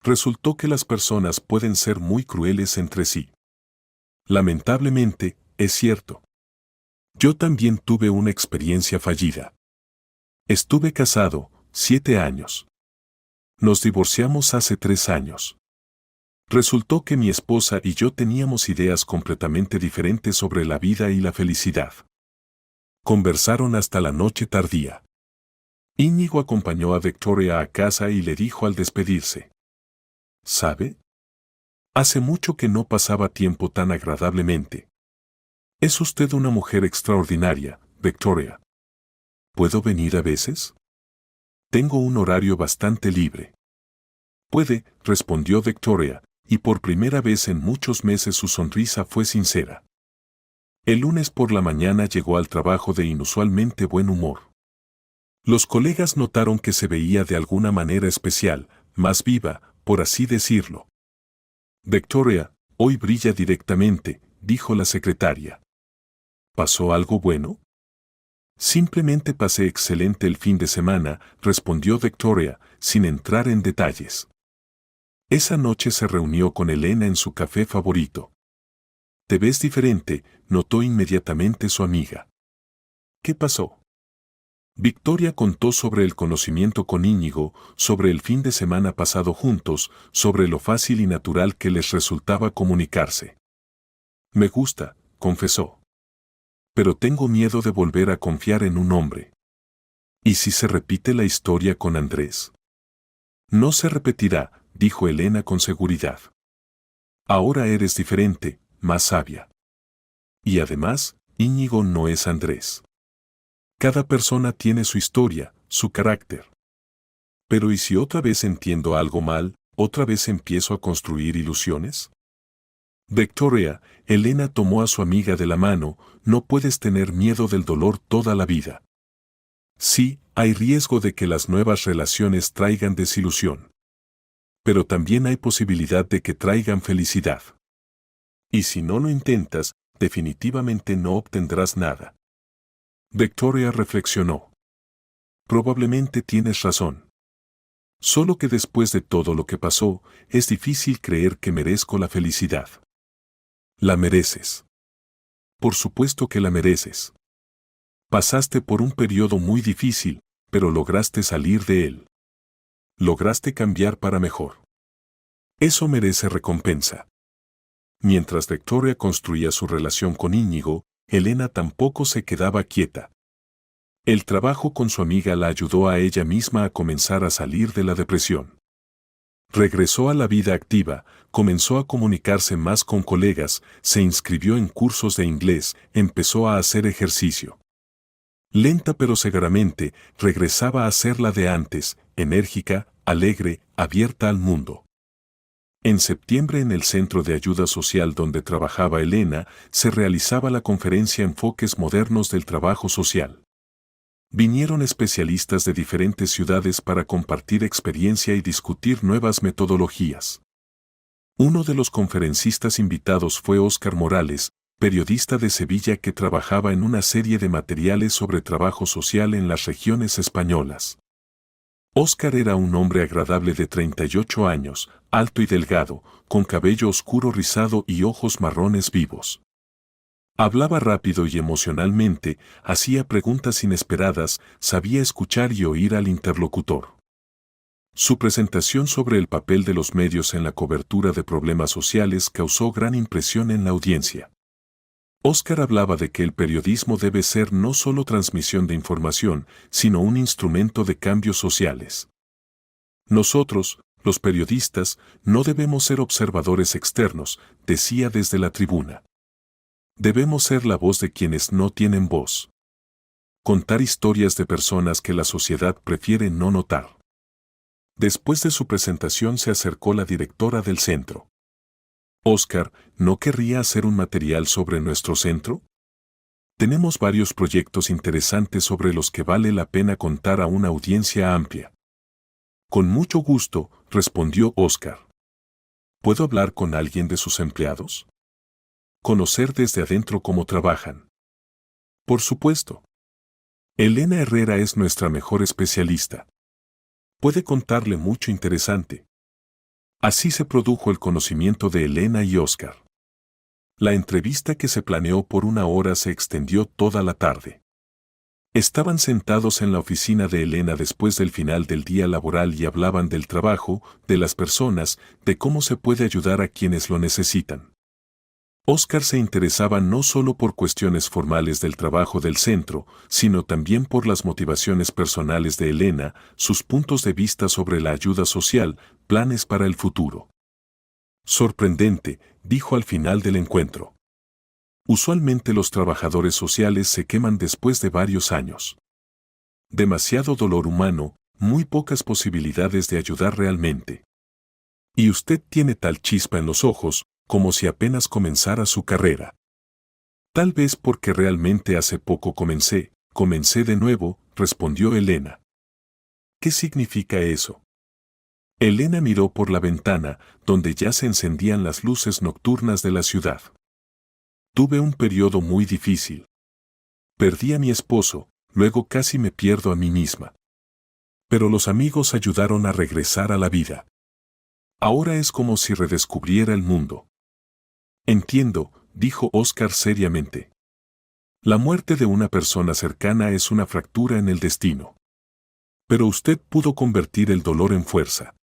Resultó que las personas pueden ser muy crueles entre sí. Lamentablemente, es cierto. Yo también tuve una experiencia fallida. Estuve casado, 7 años. Nos divorciamos hace 3 años. Resultó que mi esposa y yo teníamos ideas completamente diferentes sobre la vida y la felicidad. Conversaron hasta la noche tardía. Íñigo acompañó a Victoria a casa y le dijo al despedirse. ¿Sabe? Hace mucho que no pasaba tiempo tan agradablemente. Es usted una mujer extraordinaria, Victoria. ¿Puedo venir a veces? Tengo un horario bastante libre. Puede, respondió Victoria, y por primera vez en muchos meses su sonrisa fue sincera. El lunes por la mañana llegó al trabajo de inusualmente buen humor. Los colegas notaron que se veía de alguna manera especial, más viva, por así decirlo. Victoria, hoy brilla directamente, dijo la secretaria. ¿Pasó algo bueno? Simplemente pasé excelente el fin de semana, respondió Victoria, sin entrar en detalles. Esa noche se reunió con Elena en su café favorito. Te ves diferente, notó inmediatamente su amiga. ¿Qué pasó? Victoria contó sobre el conocimiento con Íñigo, sobre el fin de semana pasado juntos, sobre lo fácil y natural que les resultaba comunicarse. Me gusta, confesó. Pero tengo miedo de volver a confiar en un hombre. ¿Y si se repite la historia con Andrés? No se repetirá, dijo Elena con seguridad. Ahora eres diferente, más sabia. Y además, Íñigo no es Andrés. Cada persona tiene su historia, su carácter. Pero ¿y si otra vez entiendo algo mal, otra vez empiezo a construir ilusiones? Victoria, Elena tomó a su amiga de la mano, no puedes tener miedo del dolor toda la vida. Sí, hay riesgo de que las nuevas relaciones traigan desilusión. Pero también hay posibilidad de que traigan felicidad. Y si no lo intentas, definitivamente no obtendrás nada. Victoria reflexionó. Probablemente tienes razón. Solo que después de todo lo que pasó, es difícil creer que merezco la felicidad. La mereces. Por supuesto que la mereces. Pasaste por un periodo muy difícil, pero lograste salir de él. Lograste cambiar para mejor. Eso merece recompensa. Mientras Victoria construía su relación con Íñigo, Elena tampoco se quedaba quieta. El trabajo con su amiga la ayudó a ella misma a comenzar a salir de la depresión. Regresó a la vida activa, comenzó a comunicarse más con colegas, se inscribió en cursos de inglés, empezó a hacer ejercicio. Lenta pero seguramente, regresaba a ser la de antes, enérgica, alegre, abierta al mundo. En septiembre, en el Centro de Ayuda Social donde trabajaba Elena, se realizaba la conferencia Enfoques Modernos del Trabajo Social. Vinieron especialistas de diferentes ciudades para compartir experiencia y discutir nuevas metodologías. Uno de los conferencistas invitados fue Óscar Morales, periodista de Sevilla que trabajaba en una serie de materiales sobre trabajo social en las regiones españolas. Óscar era un hombre agradable de 38 años, alto y delgado, con cabello oscuro rizado y ojos marrones vivos. Hablaba rápido y emocionalmente, hacía preguntas inesperadas, sabía escuchar y oír al interlocutor. Su presentación sobre el papel de los medios en la cobertura de problemas sociales causó gran impresión en la audiencia. Óscar hablaba de que el periodismo debe ser no solo transmisión de información, sino un instrumento de cambios sociales. Nosotros, los periodistas, no debemos ser observadores externos, decía desde la tribuna. Debemos ser la voz de quienes no tienen voz. Contar historias de personas que la sociedad prefiere no notar. Después de su presentación se acercó la directora del centro. Óscar, ¿no querría hacer un material sobre nuestro centro? Tenemos varios proyectos interesantes sobre los que vale la pena contar a una audiencia amplia. Con mucho gusto, respondió Óscar. ¿Puedo hablar con alguien de sus empleados? Conocer desde adentro cómo trabajan. Por supuesto. Elena Herrera es nuestra mejor especialista. Puede contarle mucho interesante. Así se produjo el conocimiento de Elena y Óscar. La entrevista que se planeó por 1 hora se extendió toda la tarde. Estaban sentados en la oficina de Elena después del final del día laboral y hablaban del trabajo, de las personas, de cómo se puede ayudar a quienes lo necesitan. Óscar se interesaba no solo por cuestiones formales del trabajo del centro, sino también por las motivaciones personales de Elena, sus puntos de vista sobre la ayuda social, planes para el futuro. Sorprendente, dijo al final del encuentro. Usualmente los trabajadores sociales se queman después de varios años. Demasiado dolor humano, muy pocas posibilidades de ayudar realmente. Y usted tiene tal chispa en los ojos, como si apenas comenzara su carrera. Tal vez porque realmente hace poco comencé de nuevo, respondió Elena. ¿Qué significa eso? Elena miró por la ventana, donde ya se encendían las luces nocturnas de la ciudad. Tuve un periodo muy difícil. Perdí a mi esposo, luego casi me pierdo a mí misma. Pero los amigos ayudaron a regresar a la vida. Ahora es como si redescubriera el mundo. Entiendo, dijo Óscar seriamente. La muerte de una persona cercana es una fractura en el destino. Pero usted pudo convertir el dolor en fuerza.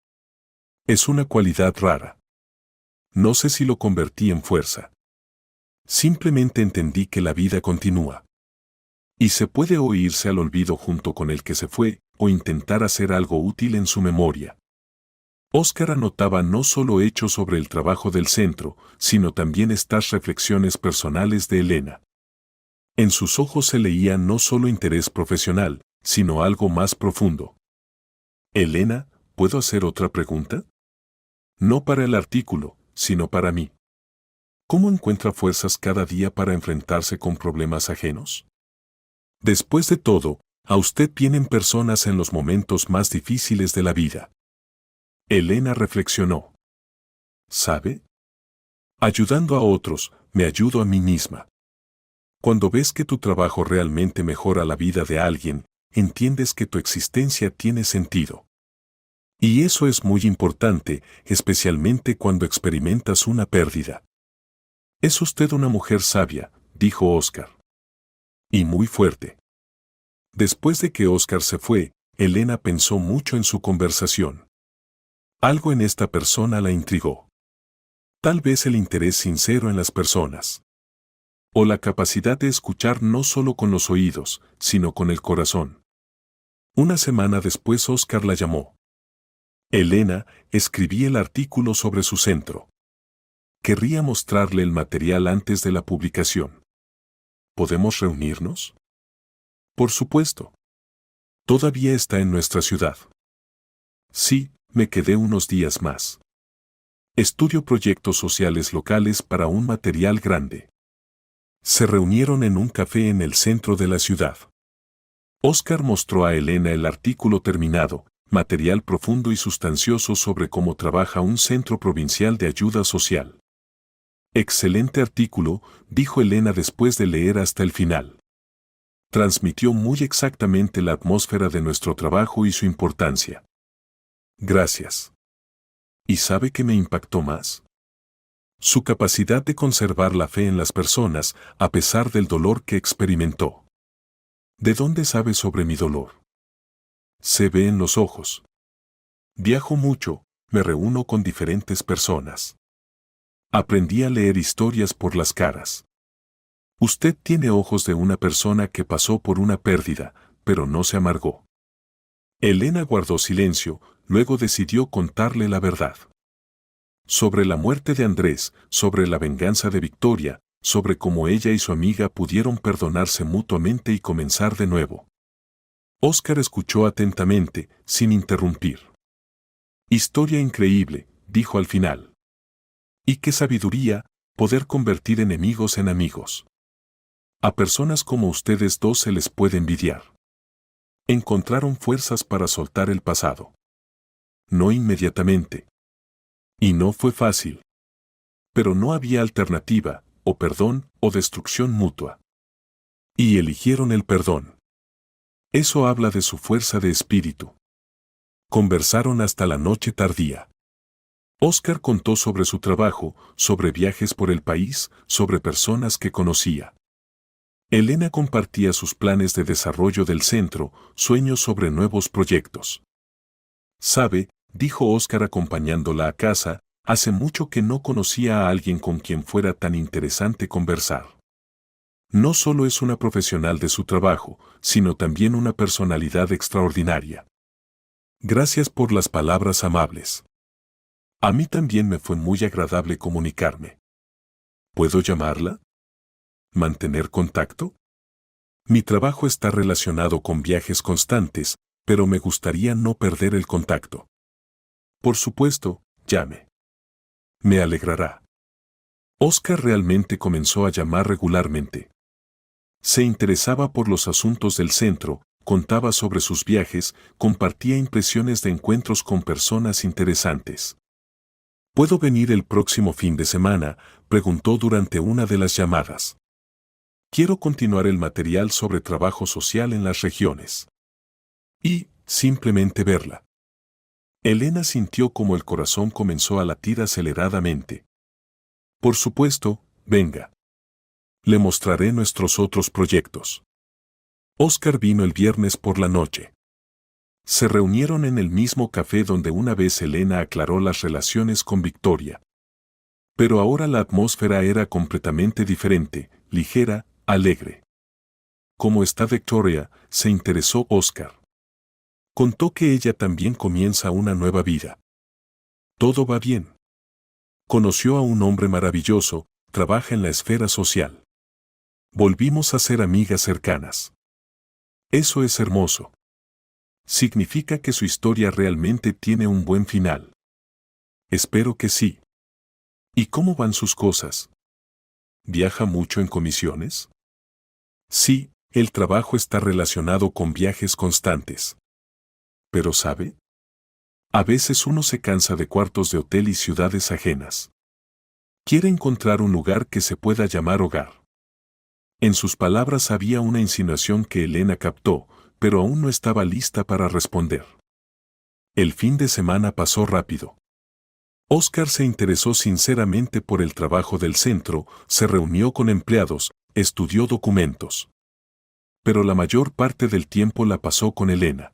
Es una cualidad rara. No sé si lo convertí en fuerza. Simplemente entendí que la vida continúa. Y se puede o irse al olvido junto con el que se fue, o intentar hacer algo útil en su memoria. Óscar anotaba no solo hechos sobre el trabajo del centro, sino también estas reflexiones personales de Elena. En sus ojos se leía no solo interés profesional, sino algo más profundo. Elena, ¿puedo hacer otra pregunta? No para el artículo, sino para mí. ¿Cómo encuentra fuerzas cada día para enfrentarse con problemas ajenos? Después de todo, a usted vienen personas en los momentos más difíciles de la vida. Elena reflexionó. ¿Sabe? Ayudando a otros, me ayudo a mí misma. Cuando ves que tu trabajo realmente mejora la vida de alguien, entiendes que tu existencia tiene sentido. Y eso es muy importante, especialmente cuando experimentas una pérdida. Es usted una mujer sabia, dijo Óscar. Y muy fuerte. Después de que Óscar se fue, Elena pensó mucho en su conversación. Algo en esta persona la intrigó. Tal vez el interés sincero en las personas. O la capacidad de escuchar no solo con los oídos, sino con el corazón. Una semana después Óscar la llamó. Elena, escribí el artículo sobre su centro. Querría mostrarle el material antes de la publicación. ¿Podemos reunirnos? Por supuesto. Todavía está en nuestra ciudad. Sí, me quedé unos días más. Estudio proyectos sociales locales para un material grande. Se reunieron en un café en el centro de la ciudad. Oscar mostró a Elena el artículo terminado, material profundo y sustancioso sobre cómo trabaja un centro provincial de ayuda social. Excelente artículo, dijo Elena después de leer hasta el final. Transmitió muy exactamente la atmósfera de nuestro trabajo y su importancia. Gracias. ¿Y sabe qué me impactó más? Su capacidad de conservar la fe en las personas a pesar del dolor que experimentó. ¿De dónde sabe sobre mi dolor? Se ve en los ojos. Viajo mucho, me reúno con diferentes personas. Aprendí a leer historias por las caras. Usted tiene ojos de una persona que pasó por una pérdida, pero no se amargó. Elena guardó silencio, luego decidió contarle la verdad. Sobre la muerte de Andrés, sobre la venganza de Victoria, sobre cómo ella y su amiga pudieron perdonarse mutuamente y comenzar de nuevo. Oscar escuchó atentamente, sin interrumpir. Historia increíble, dijo al final. Y qué sabiduría, poder convertir enemigos en amigos. A personas como ustedes dos se les puede envidiar. Encontraron fuerzas para soltar el pasado. No inmediatamente. Y no fue fácil. Pero no había alternativa, o perdón, o destrucción mutua. Y eligieron el perdón. Eso habla de su fuerza de espíritu. Conversaron hasta la noche tardía. Oscar contó sobre su trabajo, sobre viajes por el país, sobre personas que conocía. Elena compartía sus planes de desarrollo del centro, sueños sobre nuevos proyectos. Sabe, dijo Oscar acompañándola a casa, hace mucho que no conocía a alguien con quien fuera tan interesante conversar. No solo es una profesional de su trabajo, sino también una personalidad extraordinaria. Gracias por las palabras amables. A mí también me fue muy agradable comunicarme. ¿Puedo llamarla? ¿Mantener contacto? Mi trabajo está relacionado con viajes constantes, pero me gustaría no perder el contacto. Por supuesto, llame. Me alegrará. Oscar realmente comenzó a llamar regularmente. Se interesaba por los asuntos del centro, contaba sobre sus viajes, compartía impresiones de encuentros con personas interesantes. ¿Puedo venir el próximo fin de semana?, preguntó durante una de las llamadas. Quiero continuar el material sobre trabajo social en las regiones. Y, simplemente verla. Elena sintió como el corazón comenzó a latir aceleradamente. Por supuesto, venga. Le mostraré nuestros otros proyectos. Oscar vino el viernes por la noche. Se reunieron en el mismo café donde una vez Elena aclaró las relaciones con Victoria. Pero ahora la atmósfera era completamente diferente, ligera, alegre. ¿Cómo está Victoria?, se interesó Oscar. Contó que ella también comienza una nueva vida. Todo va bien. Conoció a un hombre maravilloso, trabaja en la esfera social. Volvimos a ser amigas cercanas. Eso es hermoso. Significa que su historia realmente tiene un buen final. Espero que sí. ¿Y cómo van sus cosas? ¿Viaja mucho en comisiones? Sí, el trabajo está relacionado con viajes constantes. Pero ¿sabe? A veces uno se cansa de cuartos de hotel y ciudades ajenas. Quiere encontrar un lugar que se pueda llamar hogar. En sus palabras había una insinuación que Elena captó, pero aún no estaba lista para responder. El fin de semana pasó rápido. Oscar se interesó sinceramente por el trabajo del centro, se reunió con empleados, estudió documentos. Pero la mayor parte del tiempo la pasó con Elena.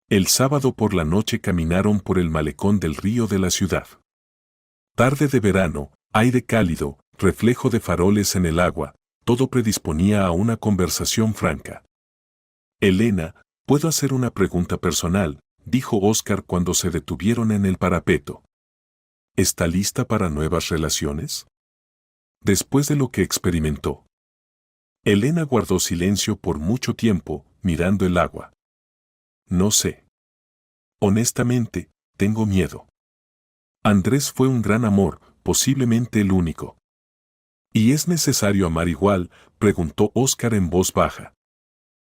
El sábado por la noche caminaron por el malecón del río de la ciudad. Tarde de verano, aire cálido, reflejo de faroles en el agua, todo predisponía a una conversación franca. Elena, ¿puedo hacer una pregunta personal?, dijo Oscar cuando se detuvieron en el parapeto. ¿Está lista para nuevas relaciones? Después de lo que experimentó. Elena guardó silencio por mucho tiempo, mirando el agua. No sé. Honestamente, tengo miedo. Andrés fue un gran amor, posiblemente el único. ¿Y es necesario amar igual?, preguntó Oscar en voz baja.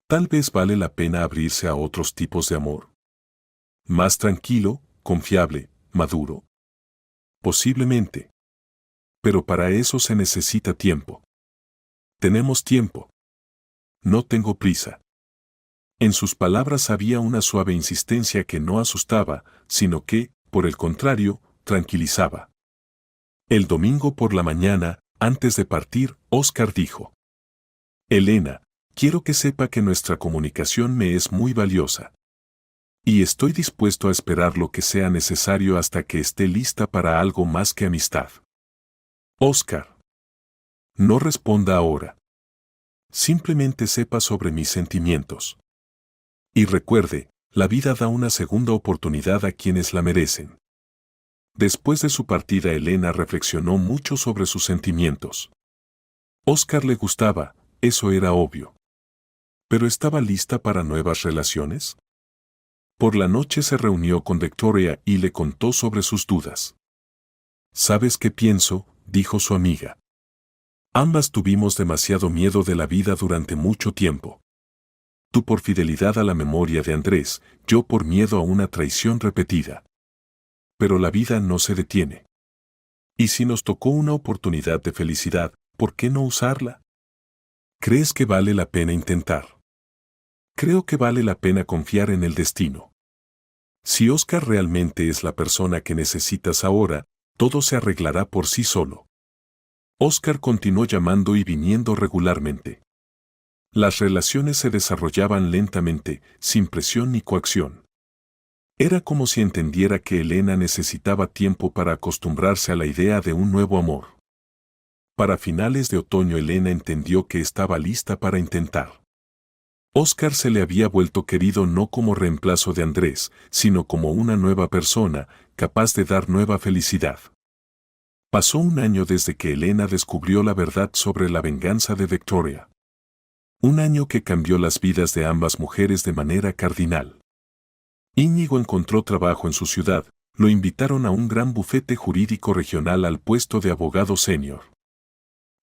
Tal vez vale la pena abrirse a otros tipos de amor. Más tranquilo, confiable, maduro. Posiblemente. Pero para eso se necesita tiempo. Tenemos tiempo. No tengo prisa. En sus palabras había una suave insistencia que no asustaba, sino que, por el contrario, tranquilizaba. El domingo por la mañana, antes de partir, Oscar dijo: Elena, quiero que sepa que nuestra comunicación me es muy valiosa. Y estoy dispuesto a esperar lo que sea necesario hasta que esté lista para algo más que amistad. Oscar. No responda ahora. Simplemente sepa sobre mis sentimientos. Y recuerde, la vida da una segunda oportunidad a quienes la merecen. Después de su partida, Elena reflexionó mucho sobre sus sentimientos. Oscar le gustaba, eso era obvio. ¿Pero estaba lista para nuevas relaciones? Por la noche se reunió con Victoria y le contó sobre sus dudas. ¿Sabes qué pienso?, dijo su amiga. Ambas tuvimos demasiado miedo de la vida durante mucho tiempo. Tú por fidelidad a la memoria de Andrés, yo por miedo a una traición repetida. Pero la vida no se detiene. Y si nos tocó una oportunidad de felicidad, ¿por qué no usarla? ¿Crees que vale la pena intentar? Creo que vale la pena confiar en el destino. Si Oscar realmente es la persona que necesitas ahora, todo se arreglará por sí solo. Oscar continuó llamando y viniendo regularmente. Las relaciones se desarrollaban lentamente, sin presión ni coacción. Era como si entendiera que Elena necesitaba tiempo para acostumbrarse a la idea de un nuevo amor. Para finales de otoño, Elena entendió que estaba lista para intentar. Oscar se le había vuelto querido no como reemplazo de Andrés, sino como una nueva persona, capaz de dar nueva felicidad. Pasó un año desde que Elena descubrió la verdad sobre la venganza de Victoria. Un año que cambió las vidas de ambas mujeres de manera cardinal. Íñigo encontró trabajo en su ciudad, lo invitaron a un gran bufete jurídico regional al puesto de abogado senior.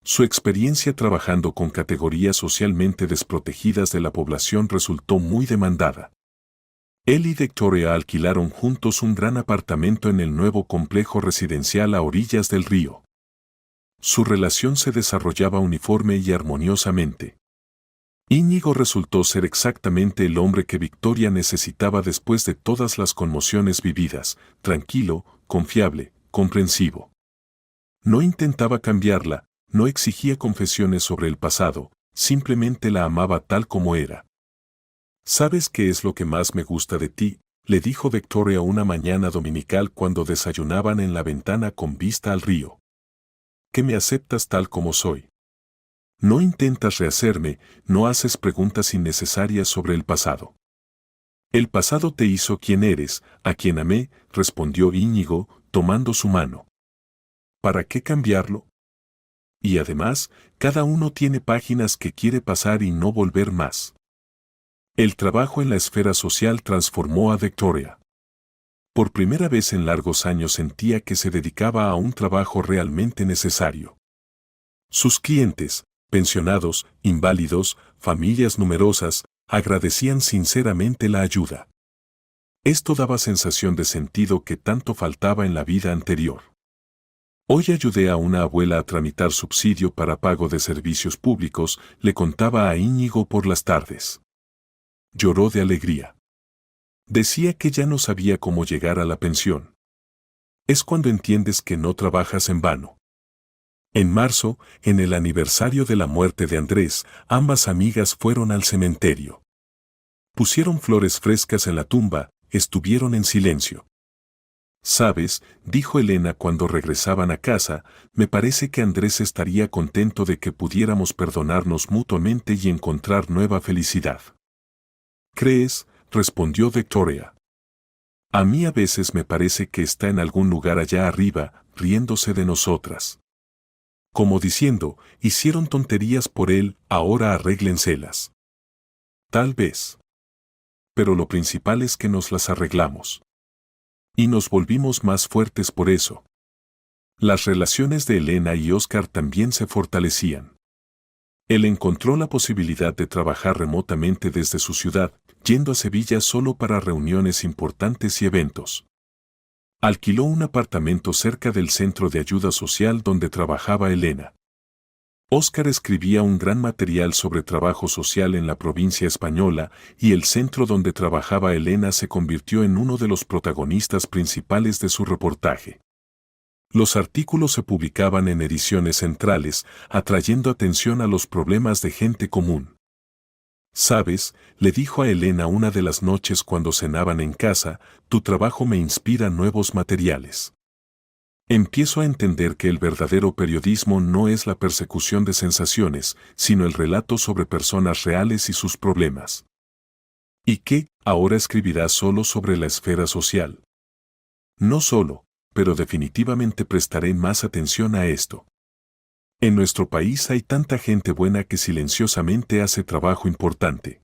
Su experiencia trabajando con categorías socialmente desprotegidas de la población resultó muy demandada. Él y Victoria alquilaron juntos un gran apartamento en el nuevo complejo residencial a orillas del río. Su relación se desarrollaba uniforme y armoniosamente. Íñigo resultó ser exactamente el hombre que Victoria necesitaba después de todas las conmociones vividas: tranquilo, confiable, comprensivo. No intentaba cambiarla, no exigía confesiones sobre el pasado, simplemente la amaba tal como era. ¿Sabes qué es lo que más me gusta de ti?, le dijo Victoria una mañana dominical cuando desayunaban en la ventana con vista al río. Que me aceptas tal como soy. No intentas rehacerme, no haces preguntas innecesarias sobre el pasado. El pasado te hizo quien eres, a quien amé, respondió Íñigo, tomando su mano. ¿Para qué cambiarlo? Y además, cada uno tiene páginas que quiere pasar y no volver más. El trabajo en la esfera social transformó a Victoria. Por primera vez en largos años sentía que se dedicaba a un trabajo realmente necesario. Sus clientes, pensionados, inválidos, familias numerosas, agradecían sinceramente la ayuda. Esto daba sensación de sentido que tanto faltaba en la vida anterior. Hoy ayudé a una abuela a tramitar subsidio para pago de servicios públicos, le contaba a Íñigo por las tardes. Lloró de alegría. Decía que ya no sabía cómo llegar a la pensión. Es cuando entiendes que no trabajas en vano. En marzo, en el aniversario de la muerte de Andrés, ambas amigas fueron al cementerio. Pusieron flores frescas en la tumba, estuvieron en silencio. «¿Sabes?», dijo Elena cuando regresaban a casa, «me parece que Andrés estaría contento de que pudiéramos perdonarnos mutuamente y encontrar nueva felicidad». «¿Crees?», respondió Victoria. A mí a veces me parece que está en algún lugar allá arriba, riéndose de nosotras. Como diciendo, hicieron tonterías por él, ahora arréglenselas. Tal vez. Pero lo principal es que nos las arreglamos. Y nos volvimos más fuertes por eso. Las relaciones de Elena y Oscar también se fortalecían. Él encontró la posibilidad de trabajar remotamente desde su ciudad, yendo a Sevilla solo para reuniones importantes y eventos. Alquiló un apartamento cerca del centro de ayuda social donde trabajaba Elena. Oscar escribía un gran material sobre trabajo social en la provincia española y el centro donde trabajaba Elena se convirtió en uno de los protagonistas principales de su reportaje. Los artículos se publicaban en ediciones centrales, atrayendo atención a los problemas de gente común. «Sabes», le dijo a Elena una de las noches cuando cenaban en casa, «tu trabajo me inspira nuevos materiales. Empiezo a entender que el verdadero periodismo no es la persecución de sensaciones, sino el relato sobre personas reales y sus problemas». ¿Y qué? ¿Ahora escribirás solo sobre la esfera social? No solo, pero definitivamente prestaré más atención a esto. En nuestro país hay tanta gente buena que silenciosamente hace trabajo importante.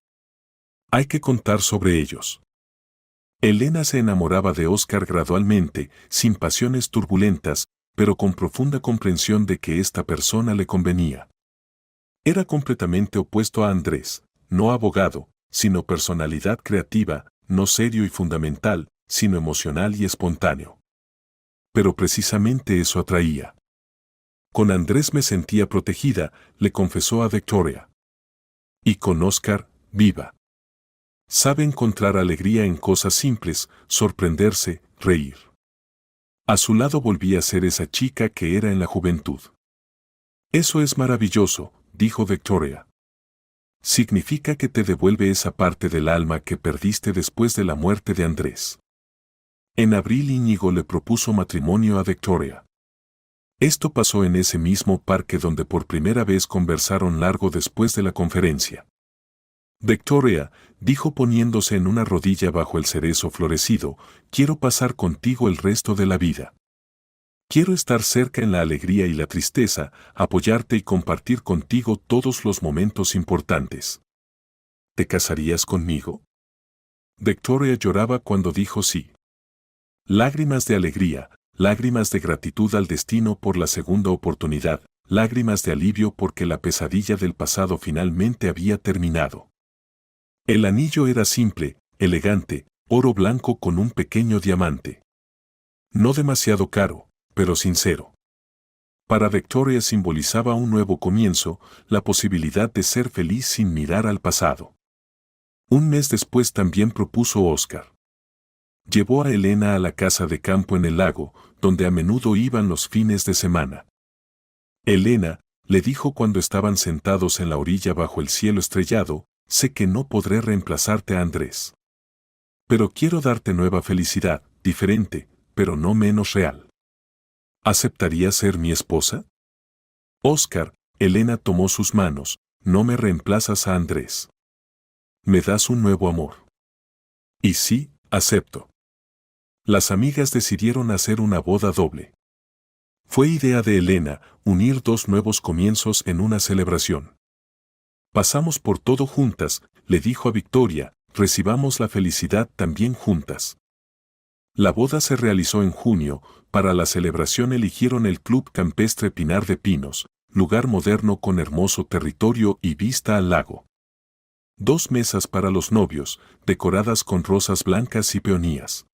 Hay que contar sobre ellos. Elena se enamoraba de Oscar gradualmente, sin pasiones turbulentas, pero con profunda comprensión de que esta persona le convenía. Era completamente opuesto a Andrés, no abogado, sino personalidad creativa, no serio y fundamental, sino emocional y espontáneo. Pero precisamente eso atraía. Con Andrés me sentía protegida, le confesó a Victoria. Y con Oscar, viva. Sabe encontrar alegría en cosas simples, sorprenderse, reír. A su lado volví a ser esa chica que era en la juventud. Eso es maravilloso, dijo Victoria. Significa que te devuelve esa parte del alma que perdiste después de la muerte de Andrés. En abril Íñigo le propuso matrimonio a Victoria. Esto pasó en ese mismo parque donde por primera vez conversaron largo después de la conferencia. Victoria, dijo poniéndose en una rodilla bajo el cerezo florecido, quiero pasar contigo el resto de la vida. Quiero estar cerca en la alegría y la tristeza, apoyarte y compartir contigo todos los momentos importantes. ¿Te casarías conmigo? Victoria lloraba cuando dijo sí. Lágrimas de alegría, lágrimas de gratitud al destino por la segunda oportunidad, lágrimas de alivio porque la pesadilla del pasado finalmente había terminado. El anillo era simple, elegante, oro blanco con un pequeño diamante. No demasiado caro, pero sincero. Para Victoria simbolizaba un nuevo comienzo, la posibilidad de ser feliz sin mirar al pasado. Un mes después también propuso Oscar. Llevó a Elena a la casa de campo en el lago, donde a menudo iban los fines de semana. Elena, le dijo cuando estaban sentados en la orilla bajo el cielo estrellado, sé que no podré reemplazarte a Andrés. Pero quiero darte nueva felicidad, diferente, pero no menos real. ¿Aceptarías ser mi esposa? Oscar, Elena tomó sus manos, no me reemplazas a Andrés. Me das un nuevo amor. Y sí, acepto. Las amigas decidieron hacer una boda doble. Fue idea de Elena unir dos nuevos comienzos en una celebración. Pasamos por todo juntas, le dijo a Victoria, recibamos la felicidad también juntas. La boda se realizó en junio, para la celebración eligieron el Club Campestre Pinar de Pinos, lugar moderno con hermoso territorio y vista al lago. 2 mesas para los novios, decoradas con rosas blancas y peonías.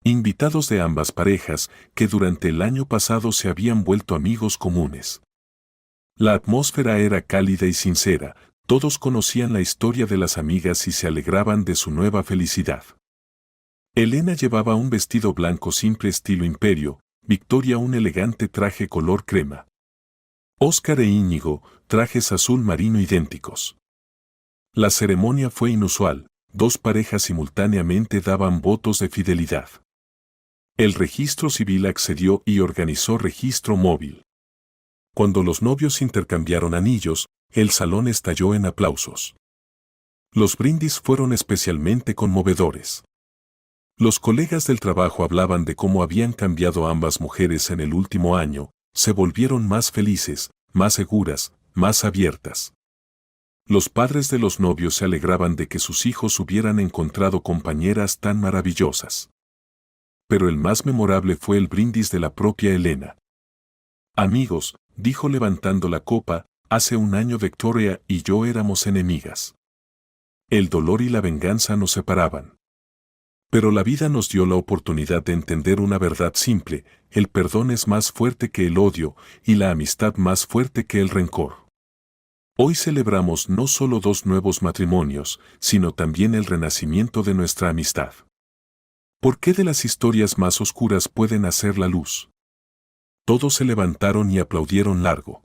Invitados de ambas parejas, que durante el año pasado se habían vuelto amigos comunes. La atmósfera era cálida y sincera, todos conocían la historia de las amigas y se alegraban de su nueva felicidad. Elena llevaba un vestido blanco simple estilo imperio, Victoria un elegante traje color crema. Oscar e Íñigo, trajes azul marino idénticos. La ceremonia fue inusual, 2 parejas simultáneamente daban votos de fidelidad. El registro civil accedió y organizó registro móvil. Cuando los novios intercambiaron anillos, el salón estalló en aplausos. Los brindis fueron especialmente conmovedores. Los colegas del trabajo hablaban de cómo habían cambiado ambas mujeres en el último año, se volvieron más felices, más seguras, más abiertas. Los padres de los novios se alegraban de que sus hijos hubieran encontrado compañeras tan maravillosas. Pero el más memorable fue el brindis de la propia Elena. Amigos, dijo levantando la copa, hace un año Victoria y yo éramos enemigas. El dolor y la venganza nos separaban. Pero la vida nos dio la oportunidad de entender una verdad simple: el perdón es más fuerte que el odio y la amistad más fuerte que el rencor. Hoy celebramos no solo 2 nuevos matrimonios, sino también el renacimiento de nuestra amistad. ¿Por qué de las historias más oscuras puede nacer la luz? Todos se levantaron y aplaudieron largo.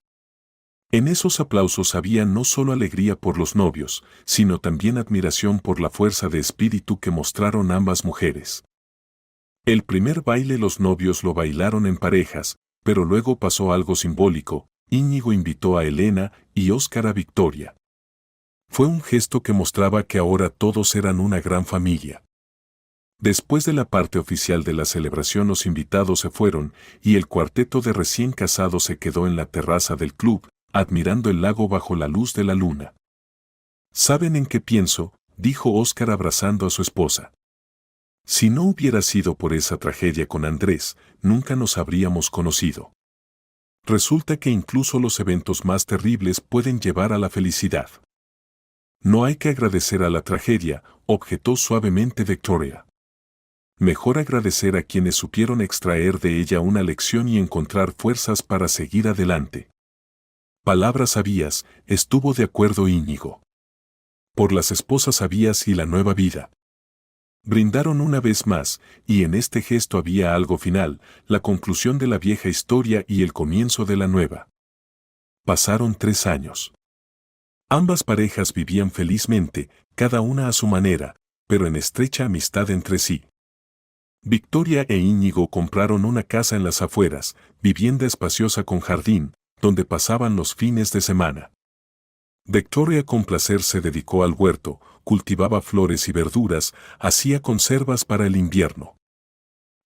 En esos aplausos había no solo alegría por los novios, sino también admiración por la fuerza de espíritu que mostraron ambas mujeres. El primer baile los novios lo bailaron en parejas, pero luego pasó algo simbólico: Íñigo invitó a Elena y Óscar a Victoria. Fue un gesto que mostraba que ahora todos eran una gran familia. Después de la parte oficial de la celebración, los invitados se fueron y el cuarteto de recién casados se quedó en la terraza del club, admirando el lago bajo la luz de la luna. ¿Saben en qué pienso?, dijo Óscar abrazando a su esposa. Si no hubiera sido por esa tragedia con Andrés, nunca nos habríamos conocido. Resulta que incluso los eventos más terribles pueden llevar a la felicidad. No hay que agradecer a la tragedia, objetó suavemente Victoria. Mejor agradecer a quienes supieron extraer de ella una lección y encontrar fuerzas para seguir adelante. Palabras sabias, estuvo de acuerdo Íñigo. Por las esposas sabias y la nueva vida. Brindaron una vez más, y en este gesto había algo final: la conclusión de la vieja historia y el comienzo de la nueva. Pasaron 3 años. Ambas parejas vivían felizmente, cada una a su manera, pero en estrecha amistad entre sí. Victoria e Íñigo compraron una casa en las afueras, vivienda espaciosa con jardín, donde pasaban los fines de semana. Victoria con placer se dedicó al huerto, cultivaba flores y verduras, hacía conservas para el invierno.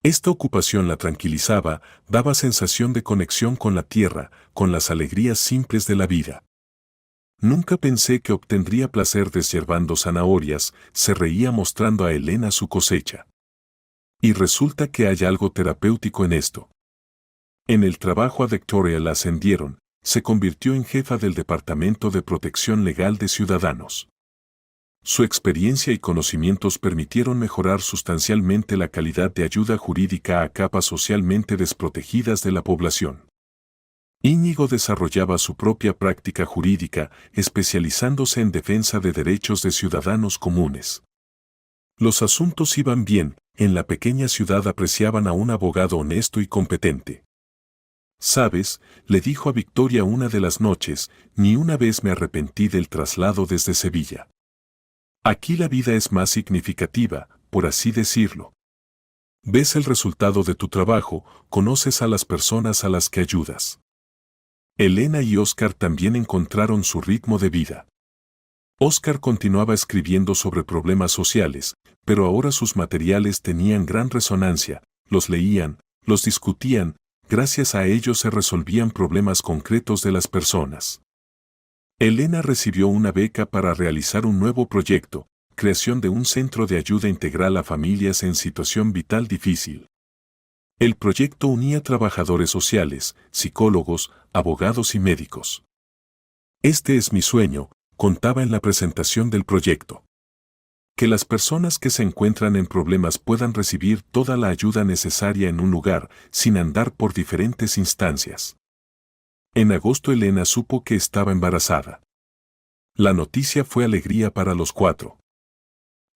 Esta ocupación la tranquilizaba, daba sensación de conexión con la tierra, con las alegrías simples de la vida. Nunca pensé que obtendría placer deshiervando zanahorias, se reía mostrando a Elena su cosecha. Y resulta que hay algo terapéutico en esto. En el trabajo a Victoria la ascendieron, se convirtió en jefa del Departamento de Protección Legal de Ciudadanos. Su experiencia y conocimientos permitieron mejorar sustancialmente la calidad de ayuda jurídica a capas socialmente desprotegidas de la población. Íñigo desarrollaba su propia práctica jurídica, especializándose en defensa de derechos de ciudadanos comunes. Los asuntos iban bien, en la pequeña ciudad apreciaban a un abogado honesto y competente. «¿Sabes?», le dijo a Victoria una de las noches, «ni una vez me arrepentí del traslado desde Sevilla. Aquí la vida es más significativa, por así decirlo. Ves el resultado de tu trabajo, conoces a las personas a las que ayudas». Elena y Óscar también encontraron su ritmo de vida. Óscar continuaba escribiendo sobre problemas sociales, pero ahora sus materiales tenían gran resonancia, los leían, los discutían. Gracias a ellos se resolvían problemas concretos de las personas. Elena recibió una beca para realizar un nuevo proyecto: creación de un centro de ayuda integral a familias en situación vital difícil. El proyecto unía trabajadores sociales, psicólogos, abogados y médicos. «Este es mi sueño», contaba en la presentación del proyecto. Que las personas que se encuentran en problemas puedan recibir toda la ayuda necesaria en un lugar, sin andar por diferentes instancias. En agosto Elena supo que estaba embarazada. La noticia fue alegría para los 4.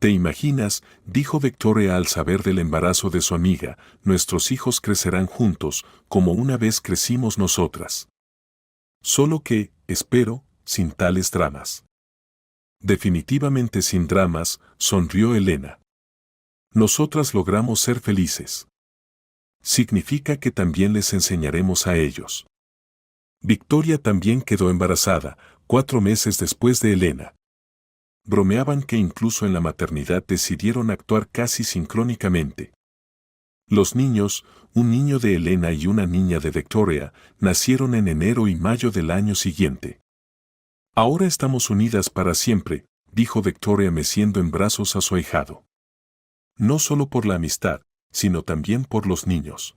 «¿Te imaginas?», dijo Victoria al saber del embarazo de su amiga, «nuestros hijos crecerán juntos, como una vez crecimos nosotras. Solo que, espero, sin tales dramas». «Definitivamente sin dramas», sonrió Elena. «Nosotras logramos ser felices. Significa que también les enseñaremos a ellos». Victoria también quedó embarazada, 4 meses después de Elena. Bromeaban que incluso en la maternidad decidieron actuar casi sincrónicamente. Los niños, un niño de Elena y una niña de Victoria, nacieron en enero y mayo del año siguiente. Ahora estamos unidas para siempre, dijo Victoria meciendo en brazos a su ahijado. No solo por la amistad, sino también por los niños.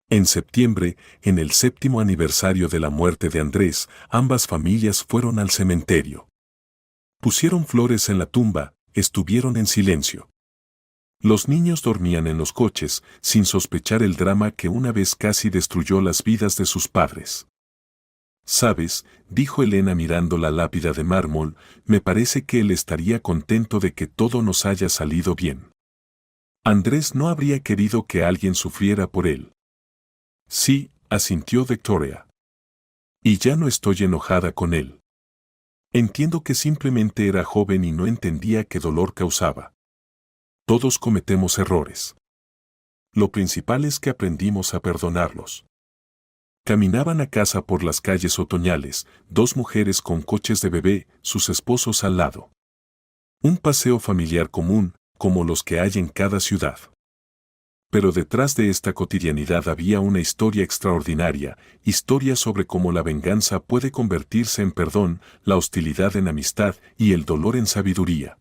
En septiembre, en el 7º aniversario de la muerte de Andrés, ambas familias fueron al cementerio. Pusieron flores en la tumba, estuvieron en silencio. Los niños dormían en los coches, sin sospechar el drama que una vez casi destruyó las vidas de sus padres. «Sabes», dijo Elena mirando la lápida de mármol, «me parece que él estaría contento de que todo nos haya salido bien. Andrés no habría querido que alguien sufriera por él». «Sí», asintió Victoria. «Y ya no estoy enojada con él. Entiendo que simplemente era joven y no entendía qué dolor causaba. Todos cometemos errores. Lo principal es que aprendimos a perdonarlos». Caminaban a casa por las calles otoñales, dos mujeres con coches de bebé, sus esposos al lado. Un paseo familiar común, como los que hay en cada ciudad. Pero detrás de esta cotidianidad había una historia extraordinaria, historia sobre cómo la venganza puede convertirse en perdón, la hostilidad en amistad y el dolor en sabiduría.